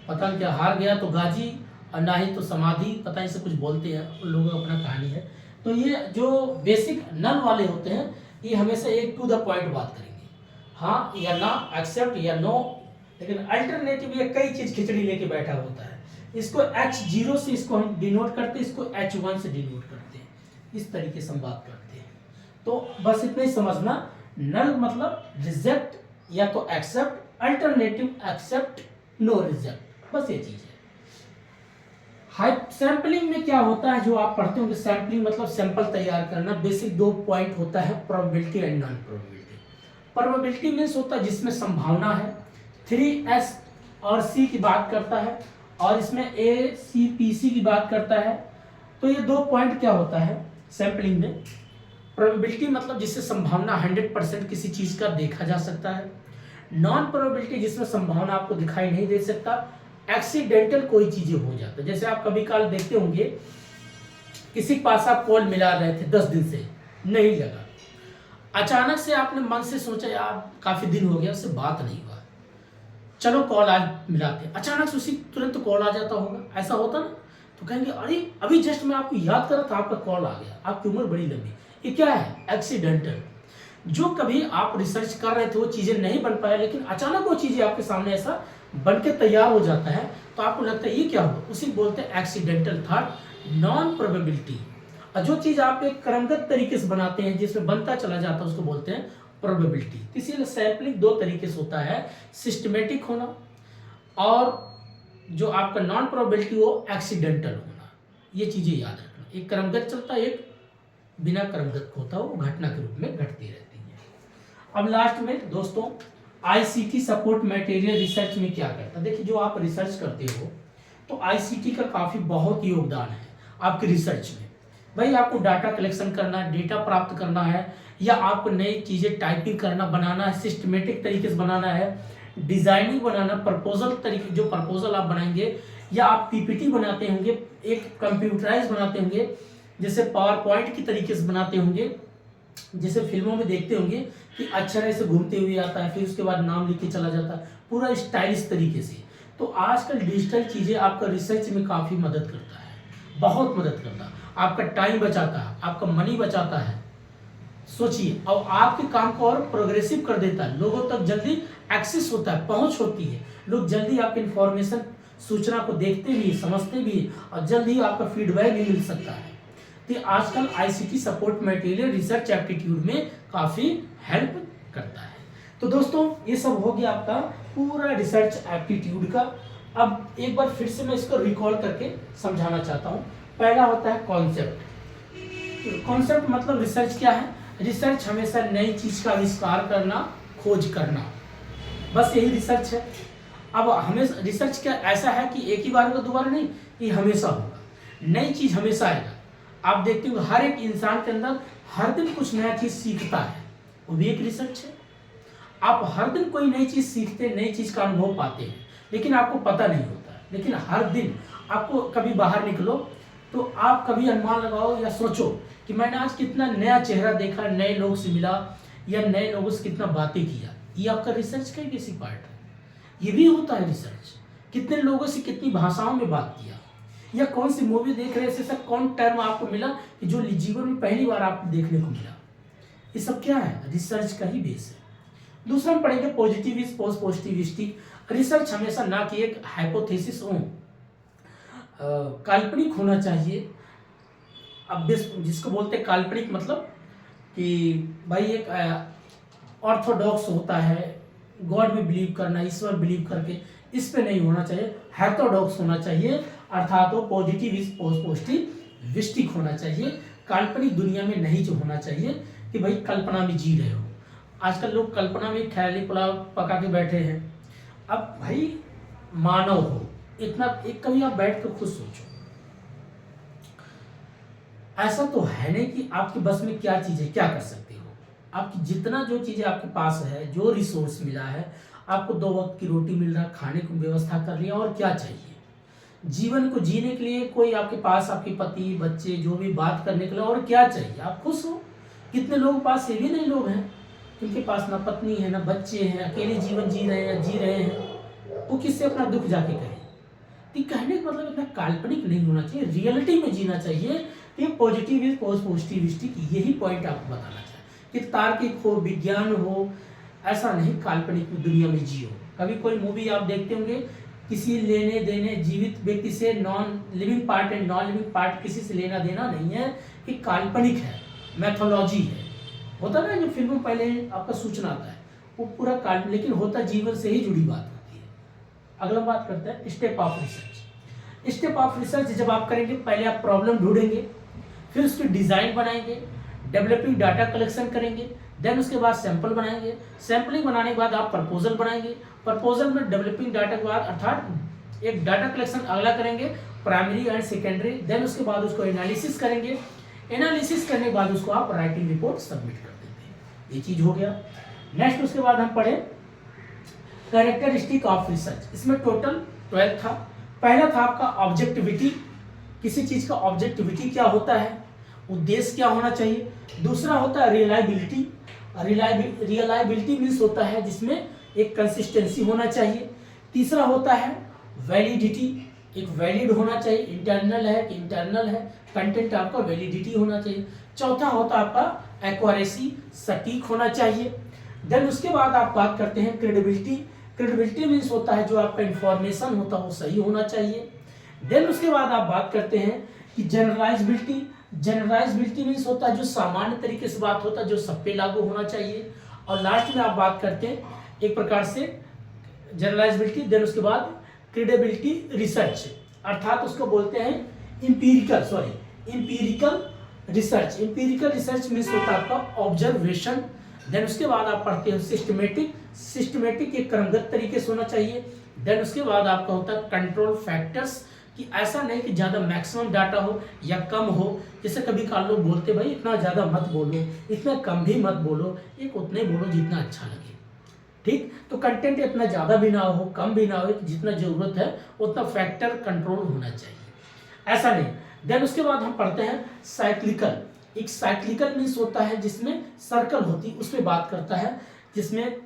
पता नहीं क्या, हार गया तो गाजी, और ना ही तो समाधि, पता नहीं से कुछ बोलते हैं, उन लोगों का अपना कहानी है। तो ये जो बेसिक नल वाले होते हैं ये हमेशा एक टू द पॉइंट बात करेंगे, हाँ या ना, एक्सेप्ट या नो। लेकिन अल्टरनेटिव ये कई चीज खिचड़ी लेके बैठा होता है। इसको H0 से इसको हम डिनोट करते हैं, इसको H1 से डिनोट करते हैं, इस तरीके से हम बात करते हैं। तो बस इतना ही समझना, नल मतलब रिजेक्ट या तो accept, alternative accept, no reject, बस ये चीज है। हाई सैंपलिंग में क्या होता है जो आप पढ़ते होंगे, सैंपलिंग मतलब सैंपल तैयार करना। बेसिक दो पॉइंट होता है, probability and non probability. Probability means होता है जिसमें संभावना है, 3S और C की बात करता है, और इसमें ACPC की बात करता है। तो ये दो पॉइंट क्या होता है सैंपलिंग में, प्रोबेबिलिटी मतलब जिससे संभावना 100% किसी चीज का देखा जा सकता है, नॉन प्रोबेबिलिटी जिसमें संभावना आपको दिखाई नहीं दे सकता, एक्सीडेंटल कोई चीजें हो जाता है। जैसे आप कभी काल देखते होंगे किसी के पास आप कॉल मिला रहे थे 10 दिन से, नहीं लगा, अचानक से आपने मन से सोचा यार काफी दिन हो गया उससे बात नहीं हुआ, चलो कॉल आज मिलाते हैं, अचानक से उसी तुरंत कॉल आ जाता होगा, ऐसा होता ना। तो कहेंगे अरे अभी जस्ट मैं आपको याद कर रहा था, आपका कॉल आ गया, आपकी उम्र बड़ी लंबी। ये क्या है? एक्सीडेंटल। जो कभी आप रिसर्च कर रहे थे वो चीजें नहीं बन पाया, लेकिन अचानक वो चीजें आपके सामने ऐसा बन के तैयार हो जाता है, तो आपको लगता है ये क्या हुआ, उसी बोलते हैं एक्सीडेंटल थॉट, नॉन प्रोबेबिलिटी। और जो चीज आप एक क्रमगत तरीके से बनाते हैं जिसमें बनता चला जाता है उसको बोलते हैं प्रोबेबिलिटी। इसीलिए सैंपलिंग दो तरीके से होता है, सिस्टमेटिक होना और जो आपका नॉन प्रोबेबिलिटी हो एक्सीडेंटल होना। ये चीजें याद रखना, एक क्रमगत चलता है, एक बिना क्रमगत होता है, वो घटना के रूप में घटती रहती है। अब लास्ट में दोस्तों आईसीटी सपोर्ट मटेरियल रिसर्च में क्या करता है। देखिए जो आप रिसर्च करते हो तो आईसीटी का काफी बहुत योगदान है आपके रिसर्च में। भाई आपको डाटा कलेक्शन करना है, डेटा प्राप्त करना है, या आपको नई चीजें टाइपिंग करना, बनाना है, सिस्टमेटिक तरीके से बनाना है, डिजाइनिंग बनाना, प्रपोजल तरीके, जो प्रपोजल आप बनाएंगे, या आप पीपीटी बनाते होंगे, एक कंप्यूटराइज बनाते होंगे, जैसे पावर पॉइंट की तरीके से बनाते होंगे, जैसे फिल्मों में देखते होंगे कि अक्षर से घूमते हुए आता है, फिर उसके बाद नाम लिख के चला जाता है, पूरा स्टाइलिश तरीके से। तो आजकल डिजिटल चीजें आपका रिसर्च में काफी मदद करता है, बहुत मदद करता है, आपका टाइम बचाता है, आपका मनी बचाता है। सोचिए, और आपके काम को और प्रोग्रेसिव कर देता है, लोगों तक जल्दी एक्सेस होता है, पहुंच होती है, लोग जल्दी आपकी इंफॉर्मेशन सूचना को देखते भी, समझते भी, और जल्दी आपका फीडबैक भी मिल सकता है। तो आजकल ICT support material research aptitude में काफी हेल्प करता है। तो दोस्तों ये सब हो गया आपका पूरा रिसर्च एप्टीट्यूड का। अब एक बार फिर से मैं इसको रिकॉल करके समझाना चाहता हूँ। पहला होता है कॉन्सेप्ट। कॉन्सेप्ट मतलब रिसर्च क्या है? रिसर्च हमेशा नई चीज का आविष्कार करना, खोज करना, बस यही रिसर्च है। अब हमेशा रिसर्च क्या ऐसा है कि एक ही बार होगा, दोबारा नहीं, ये हमेशा होगा, नई चीज हमेशा आएगा। आप देखते हो हर एक इंसान के अंदर हर दिन कुछ नया चीज सीखता है, वो भी एक रिसर्च है। आप हर दिन कोई नई चीज सीखते हैं, नई चीज का अनुभव पाते हैं, लेकिन आपको पता नहीं होता है। लेकिन हर दिन आपको कभी बाहर निकलो तो आप कभी अनुमान लगाओ या सोचो कि मैंने आज कितना नया चेहरा देखा, नए लोग से मिला, या नए लोगों से कितना बातें किया, ये आपका रिसर्च का बेसिक पार्ट है। ये भी होता है रिसर्च, कितने लोगों से कितनी भाषाओं में बात किया, या कौन सी मूवी देख रहे हैं, सब कौन टर्म आपको मिला कि जो जीवन में पहली बार आपको देखने को मिला। ये सब क्या है? रिसर्च का ही बेस है। दूसरा हम पढ़ेंगे पॉजिटिविस्ट पॉजिटिविस्टिक। रिसर्च हमेशा ना कि एक हाइपोथेसिस हो, काल्पनिक होना चाहिए। अब जिसको बोलते हैं काल्पनिक, मतलब कि भाई एक ऑर्थोडॉक्स होता है, गॉड में बिलीव करना, ईश्वर बिलीव करके, इस पे नहीं होना चाहिए। हेटेरोडॉक्स होना चाहिए, अर्थात वो पॉजिटिविस्टिक होना चाहिए। काल्पनिक दुनिया में नहीं जो होना चाहिए कि भाई कल्पना में जी रहे हो। आजकल लोग कल्पना में ख्याली पुलाव पका के बैठे हैं। अब भाई मानव हो, इतना एक कभी आप बैठ कर खुद सोचो, ऐसा तो है नहीं कि आपके बस में क्या चीजें क्या कर सकते हो। आपकी जितना जो चीजें आपके पास है, जो रिसोर्स मिला है, आपको 2 वक्त की रोटी मिल रहा, खाने की व्यवस्था कर लिया, और क्या चाहिए? जीवन को जीने के लिए कोई आपके पास, आपके पति बच्चे जो भी बात करने के लिए, और क्या चाहिए? आप खुश हो। कितने लोगों के पास ये भी नहीं लोग हैं, उनके पास ना पत्नी है, ना बच्चे हैं, अकेले जीवन जी रहे हैं, वो किससे अपना दुख जाके कहें? तो कहने का मतलब इतना काल्पनिक नहीं होना चाहिए, रियलिटी में जीना चाहिए। ये पॉजिटिविस्टिक यही पॉइंट आपको बताना चाहिए कि तार्किक हो, विज्ञान हो, ऐसा नहीं, काल्पनिक दुनिया में जियो। कभी कोई मूवी आप देखते होंगे, किसी लेने देने जीवित व्यक्ति से, non living part and non living part किसी से लेना देना नहीं है, कि काल्पनिक है, मैथोलॉजी है। होता ना जो फिल्म में पहले आपका सूचना आता है, वो पूरा काल्पनिक, लेकिन होता जीवन से ही जुड़ी बात होती है। अगला बात करते हैं step of research. Step of research जब आप करेंगे, पहले आप प्रॉब्लम ढूंढेंगे, फिर उसकी डिजाइन बनाएंगे, डेवलपिंग डाटा कलेक्शन करेंगे, देन उसके बाद सैंपल बनाएंगे, सैंपलिंग बनाने के बाद आप प्रपोजल बनाएंगे, प्रपोजल में डेवलपिंग डाटा के बाद अर्थात एक डाटा कलेक्शन अगला करेंगे, प्राइमरी एंड सेकेंडरी, देन उसके बाद उसको एनालिसिस करेंगे, एनालिसिस करने के बाद उसको आप राइटिंग रिपोर्ट सबमिट कर देते हैं। ये चीज हो गया। नेक्स्ट उसके बाद हम पढ़े कैरेक्टरिस्टिक ऑफ रिसर्च। इसमें टोटल 12 था। पहला था आपका ऑब्जेक्टिविटी, किसी चीज का ऑब्जेक्टिविटी क्या होता है, उद्देश्य क्या होना चाहिए। दूसरा होता है रिलायबिलिटी। रिलायबिलिटी मीन्स होता है जिसमें एक कंसिस्टेंसी होना चाहिए। तीसरा होता है वैलिडिटी, एक वैलिड होना चाहिए, इंटरनल है कि इंटरनल है, कंटेंट आपका वैलिडिटी होना चाहिए। चौथा होता है आपका एक्यूरेसी, सटीक होना चाहिए। देन उसके बाद आप बात करते हैं क्रेडिबिलिटी। क्रेडिबिलिटी मीन्स होता है जो आपका इंफॉर्मेशन होता है वो सही होना चाहिए। देन उसके बाद आप बात करते हैं कि जनरलाइजेबिलिटी। जनरलाइजेबिलिटी मीन्स होता है जो सामान्य तरीके से बात होता है, जो सब पे लागू होना चाहिए। और लास्ट में आप बात करते हैं एक प्रकार से जनरलाइजेबिलिटी, देन उसके बाद क्रेडिबिलिटी रिसर्च, अर्थात उसको बोलते हैं empirical research. Empirical research means होता है आपका ऑब्जर्वेशन। देन उसके बाद आप पढ़ते हो सिस्टमेटिक एक क्रमगत तरीके से होना चाहिए। देन उसके बाद आपका होता है कंट्रोल फैक्टर्स, कि ऐसा नहीं कि ज़्यादा मैक्सिमम डाटा हो या कम हो। जैसे कभी काल लोग बोलते भाई इतना ज़्यादा मत बोलो, इतना कम भी मत बोलो, एक उतने बोलो जितना अच्छा लगे। ठीक, तो कंटेंट इतना ज़्यादा भी ना हो, कम भी ना हो, जितना ज़रूरत है उतना फैक्टर कंट्रोल होना चाहिए, ऐसा नहीं। देन उसके बाद हम पढ़ते हैं साइक्लिकल। एक साइक्लिकल मीन्स होता है जिसमें सर्कल होती, उसमें बात करता है, जिसमें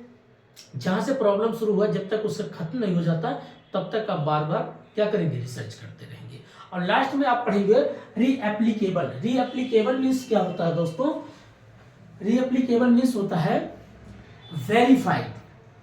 जहाँ से प्रॉब्लम शुरू हुआ जब तक उसका खत्म नहीं हो जाता तब तक आप बार बार क्या करेंगे, रिसर्च करते रहेंगे। और लास्ट में आप पढ़ेंगे रीएप्लीकेबल। रीएप्लीकेबल मीन्स क्या होता है दोस्तों, रीएप्लीकेबल मीन्स होता है वेरीफाइड,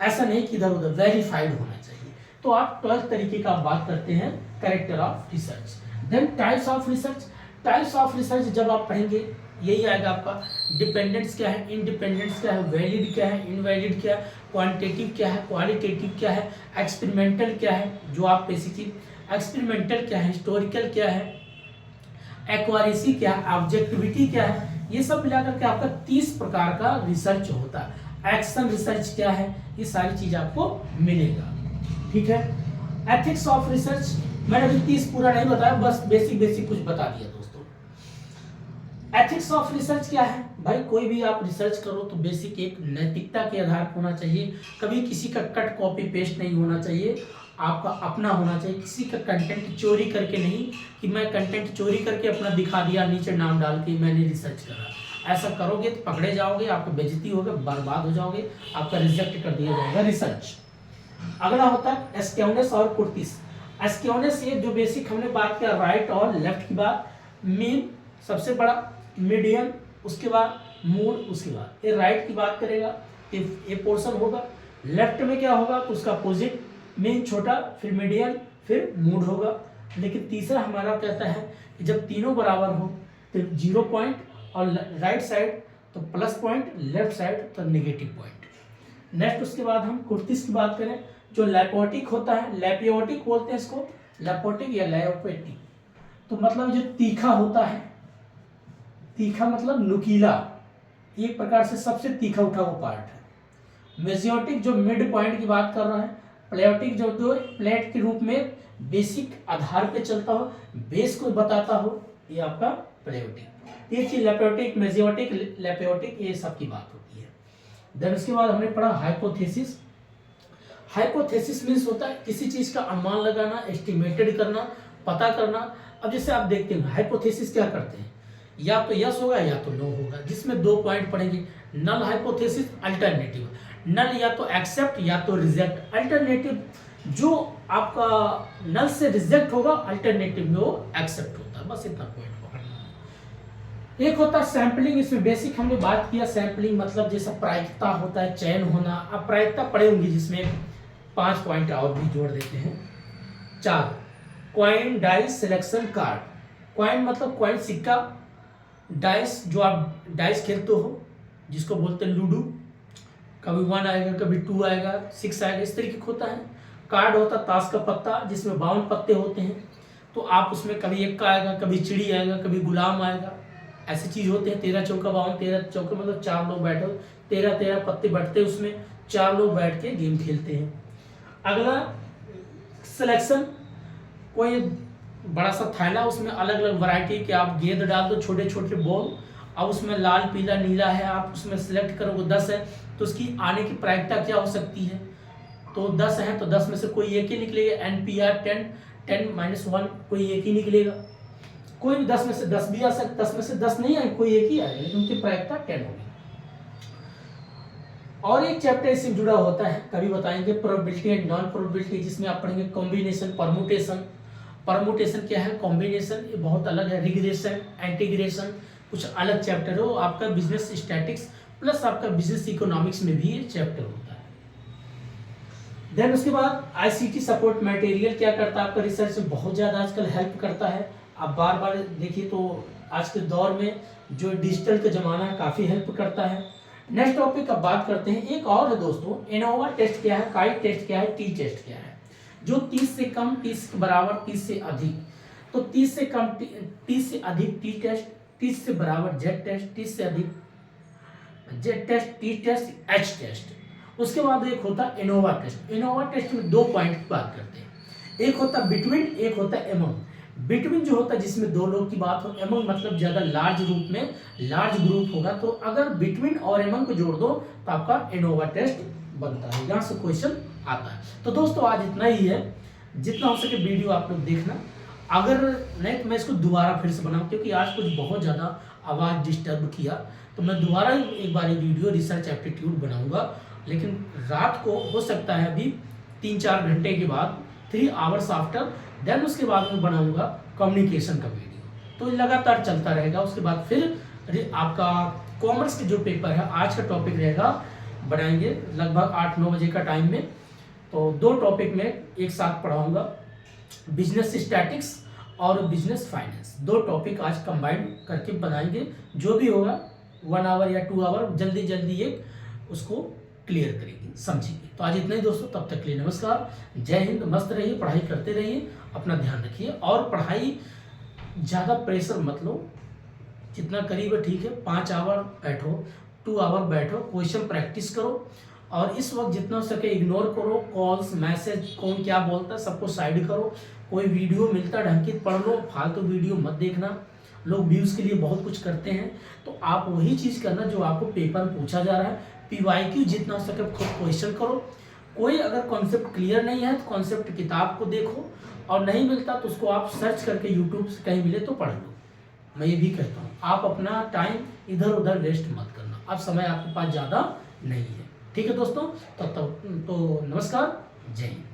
ऐसा नहीं कि इधर उधर, वेरीफाइड होना चाहिए। तो आप 12 तरीके का बात करते हैं character of research. Then types of research. Types of research जब आप पढ़ेंगे यही आएगा आपका, डिपेंडेंस क्या है, इंडिपेंडेंस क्या है, वैलिड क्या है, इनवैलिड क्या है, क्वांटिटेटिव क्या है, क्वालिटेटिव क्या है, एक्सपेरिमेंटल क्या है, जो आप बेसिकली एक्सपेरिमेंटल क्या है, हिस्टोरिकल क्या है, एक्यूरेसी क्या है, ऑब्जेक्टिविटी क्या है, ये सब मिलाकर के आपका 30 प्रकार का रिसर्च होता है। एक्शन रिसर्च क्या है, ये सारी चीज आपको मिलेगा। ठीक है। एथिक्स ऑफ रिसर्च मैंने अभी 30 पूरा नहीं बताया, बस बेसिक कुछ बता दिया दोस्तों। एथिक्स ऑफ रिसर्च क्या है भाई, कोई भी आप रिसर्च करो तो बेसिक एक नैतिकता के आधार पर होना चाहिए। कभी किसी का कट कॉपी पेस्ट नहीं होना चाहिए, आपका अपना होना चाहिए। किसी का कंटेंट चोरी करके नहीं, कि मैं कंटेंट चोरी करके अपना दिखा दिया नीचे नाम डाल के मैंने रिसर्च करा। ऐसा करोगे तो पकड़े जाओगे, आपकी बेइज्जती होगा, बर्बाद हो जाओगे, आपका रिजेक्ट कर दिया जाएगा रिसर्च। अगला होता है एस्क्योनेस और कुर्तिस। एस्क्योनेस ये जो बेसिक हमने बात किया, राइट और लेफ्ट की बात, मीन सबसे बड़ा, मीडियम, उसके बाद मूड, उसके बाद ये राइट की बात करेगा, ये पोर्शन होगा। लेफ्ट में क्या होगा तो उसका अपोजिट, मीन छोटा, फिर मीडियम, फिर मूड होगा। लेकिन तीसरा हमारा कहता है कि जब तीनों बराबर हो तो 0 पॉइंट, और राइट साइड तो प्लस पॉइंट, लेफ्ट साइड तो नेगेटिव पॉइंट। नेक्स्ट उसके बाद हम कुर्तिस की बात करें, जो लैपोटिक होता है, लैपियोटिक बोलते हैं इसको, लैपोटिक या लैयोपेटिक, तो मतलब जो तीखा होता है, तीखा मतलब नुकीला, एक प्रकार से सबसे तीखा उठा वो पार्ट है। मेजियोटिक जो मिड पॉइंट की बात कर रहा है। प्लेयोटिक जो दो प्लेट के रूप में बेसिक आधार पे चलता हो, बेस को बताता हो, ये आपका प्लेयोटिक। ये चीज लैपोटिक, मेजियोटिक, लैपोटिक, ये सब की बात होती है। देन उसके बाद हमने पढ़ा हाइपोथेसिस। हाइपोथेसिस मीन्स होता है किसी चीज का अनुमान लगाना, एस्टिमेटेड करना, पता करना। अब जैसे आप देखते हैं हाइपोथेसिस क्या करते हैं, या तो यस होगा या तो नो होगा, जिसमें 2 पॉइंट पढ़ेंगे। Null hypothesis, alternative. नल या तो एक्सेप्ट या तो रिजेक्ट। अल्टरनेटिव जो आपका नल से रिजेक्ट होगा, अल्टरनेटिव में वो एक्सेप्ट होता है। बस इतना पॉइंट पकड़ना है। एक होता है सैम्पलिंग, इसमें बेसिक हमने बात किया। सैम्पलिंग मतलब जैसा प्रायिकता होता है, चयन होना, अब प्रायिकता पढ़े होंगे जिसमें 5 पॉइंट और भी जोड़ देते हैं। 4 coin dice selection card. Coin मतलब कॉइन सिक्का, डाइस जो आप डाइस खेलते हो जिसको बोलते हैं लूडो, कभी 1 आएगा कभी 2 आएगा 6 आएगा, इस तरीके का होता है। कार्ड होता है ताश का पत्ता जिसमें 52 पत्ते होते हैं, तो आप उसमें कभी 1 का आएगा, कभी चिड़ी आएगा, कभी गुलाम आएगा, ऐसी चीज होते हैं। 13 चौका 52, 13 चौके मतलब 4 लोग बैठो, 13 पत्ते बैठते हैं उसमें, 4 लोग बैठ के गेम खेलते हैं। अगला सिलेक्शन, कोई बड़ा सा थैला, उसमें अलग अलग वैरायटी के आप गेंद डाल दो, छोटे छोटे बॉल, अब उसमें लाल पीला नीला है, आप उसमें सेलेक्ट करोगे 10 है तो उसकी आने की प्रायिकता क्या हो सकती है, तो 10 है तो 10 में से कोई एक ही निकलेगा। NPR 10 -1 कोई एक ही निकलेगा। कोई भी 10 में से 10 भी आ सकता, 10 में से 10 नहीं आए कोई एक ही आएगा, लेकिन उनकी प्रायिकता 10 होगी। और एक चैप्टर इससे जुड़ा होता है, कभी बताएंगे प्रोबेबिलिटी एंड नॉन प्रोबेबिलिटी, जिसमें आप पढ़ेंगे कॉम्बिनेशन, परमुटेशन। परमुटेशन क्या है, कॉम्बिनेशन, ये बहुत अलग है। रिग्रेशन, एंटीग्रेशन कुछ अलग चैप्टर हो। आपका बिजनेस स्टैटिक्स प्लस आपका बिजनेस इकोनॉमिक्स में भी ये चैप्टर होता है। देन उसके बाद ICT सपोर्ट मटेरियल क्या करता है, आपका रिसर्च में बहुत ज़्यादा आजकल हेल्प करता है। आप बार बार देखिए तो आज के दौर में जो डिजिटल का ज़माना है काफ़ी हेल्प करता है। नेक्स्ट टॉपिक अब बात करते हैं, एक और है दोस्तों, एनोवा टेस्ट क्या है, काइट टेस्ट क्या है, टी टेस्ट क्या है। जो 30 से कम, 30 के बराबर, 30 से अधिक, तो 30 से कम 30 से अधिक टी टेस्ट, 30 से बराबर जेड टेस्ट, 30 से अधिक Z test, T test, H test. उसके बाद एक होता है एनोवा टेस्ट। एनोवा टेस्ट में 2 पॉइंट की बात करते हैं, एक होता है बिटवीन, एक होता है एमंग। बिटवीन जो होता है जिसमें 2 लोग की बात हो, एमंग मतलब ज्यादा लार्ज रूप में लार्ज ग्रुप होगा, तो अगर बिटवीन और एमंग को जोड़ दो तो आपका एनोवा टेस्ट बनता है, यहाँ से क्वेश्चन आता है। तो दोस्तों आज इतना ही है, जितना हो सके वीडियो आप लोग देखना, अगर नहीं तो मैं इसको दोबारा फिर से बनाऊँ, क्योंकि आज कुछ बहुत ज़्यादा आवाज़ डिस्टर्ब किया, तो मैं दोबारा एक बार वीडियो रिसर्च एप्टीट्यूड बनाऊंगा, लेकिन रात को हो सकता है अभी 3-4 घंटे के बाद, 3 आवर्स आफ्टर, देन उसके बाद मैं बनाऊंगा कम्युनिकेशन का वीडियो, तो लगातार चलता रहेगा। उसके बाद फिर आपका कॉमर्स के जो पेपर है, आज का टॉपिक रहेगा, बनाएंगे लगभग 8-9 बजे का टाइम में, तो 2 टॉपिक में एक साथ पढ़ाऊंगा, बिजनेस स्टैटिक्स और बिजनेस फाइनेंस, 2 टॉपिक आज कंबाइंड करके बनाएंगे। जो भी होगा 1 आवर या 2 आवर जल्दी जल्दी एक उसको क्लियर करेंगे, समझेंगे। तो आज इतना ही दोस्तों, तब तक के लिए नमस्कार, जय हिंद। मस्त रहिए, पढ़ाई करते रहिए, अपना ध्यान रखिए, और पढ़ाई ज़्यादा प्रेशर मत लो, जितना करीब है ठीक है। 5 आवर बैठो, 2 आवर बैठो, क्वेश्चन प्रैक्टिस करो, और इस वक्त जितना हो सके इग्नोर करो, कॉल्स मैसेज कौन क्या बोलता है सबको साइड करो। कोई वीडियो मिलता है ढंग की पढ़ लो, फालतू वीडियो मत देखना। लोग व्यूज़ के लिए बहुत कुछ करते हैं, तो आप वही चीज़ करना जो आपको पेपर में पूछा जा रहा है। PYQ जितना हो सके खुद क्वेश्चन करो। कोई अगर कॉन्सेप्ट क्लियर नहीं है तो कॉन्सेप्ट किताब को देखो, और नहीं मिलता तो उसको आप सर्च करके यूट्यूब से कहीं मिले तो पढ़ लो। मैं ये भी कहता हूँ, आप अपना टाइम इधर उधर वेस्ट मत करना, अब समय आपके पास ज़्यादा नहीं है। ठीक है दोस्तों, तब तक तो नमस्कार, जय हिंद।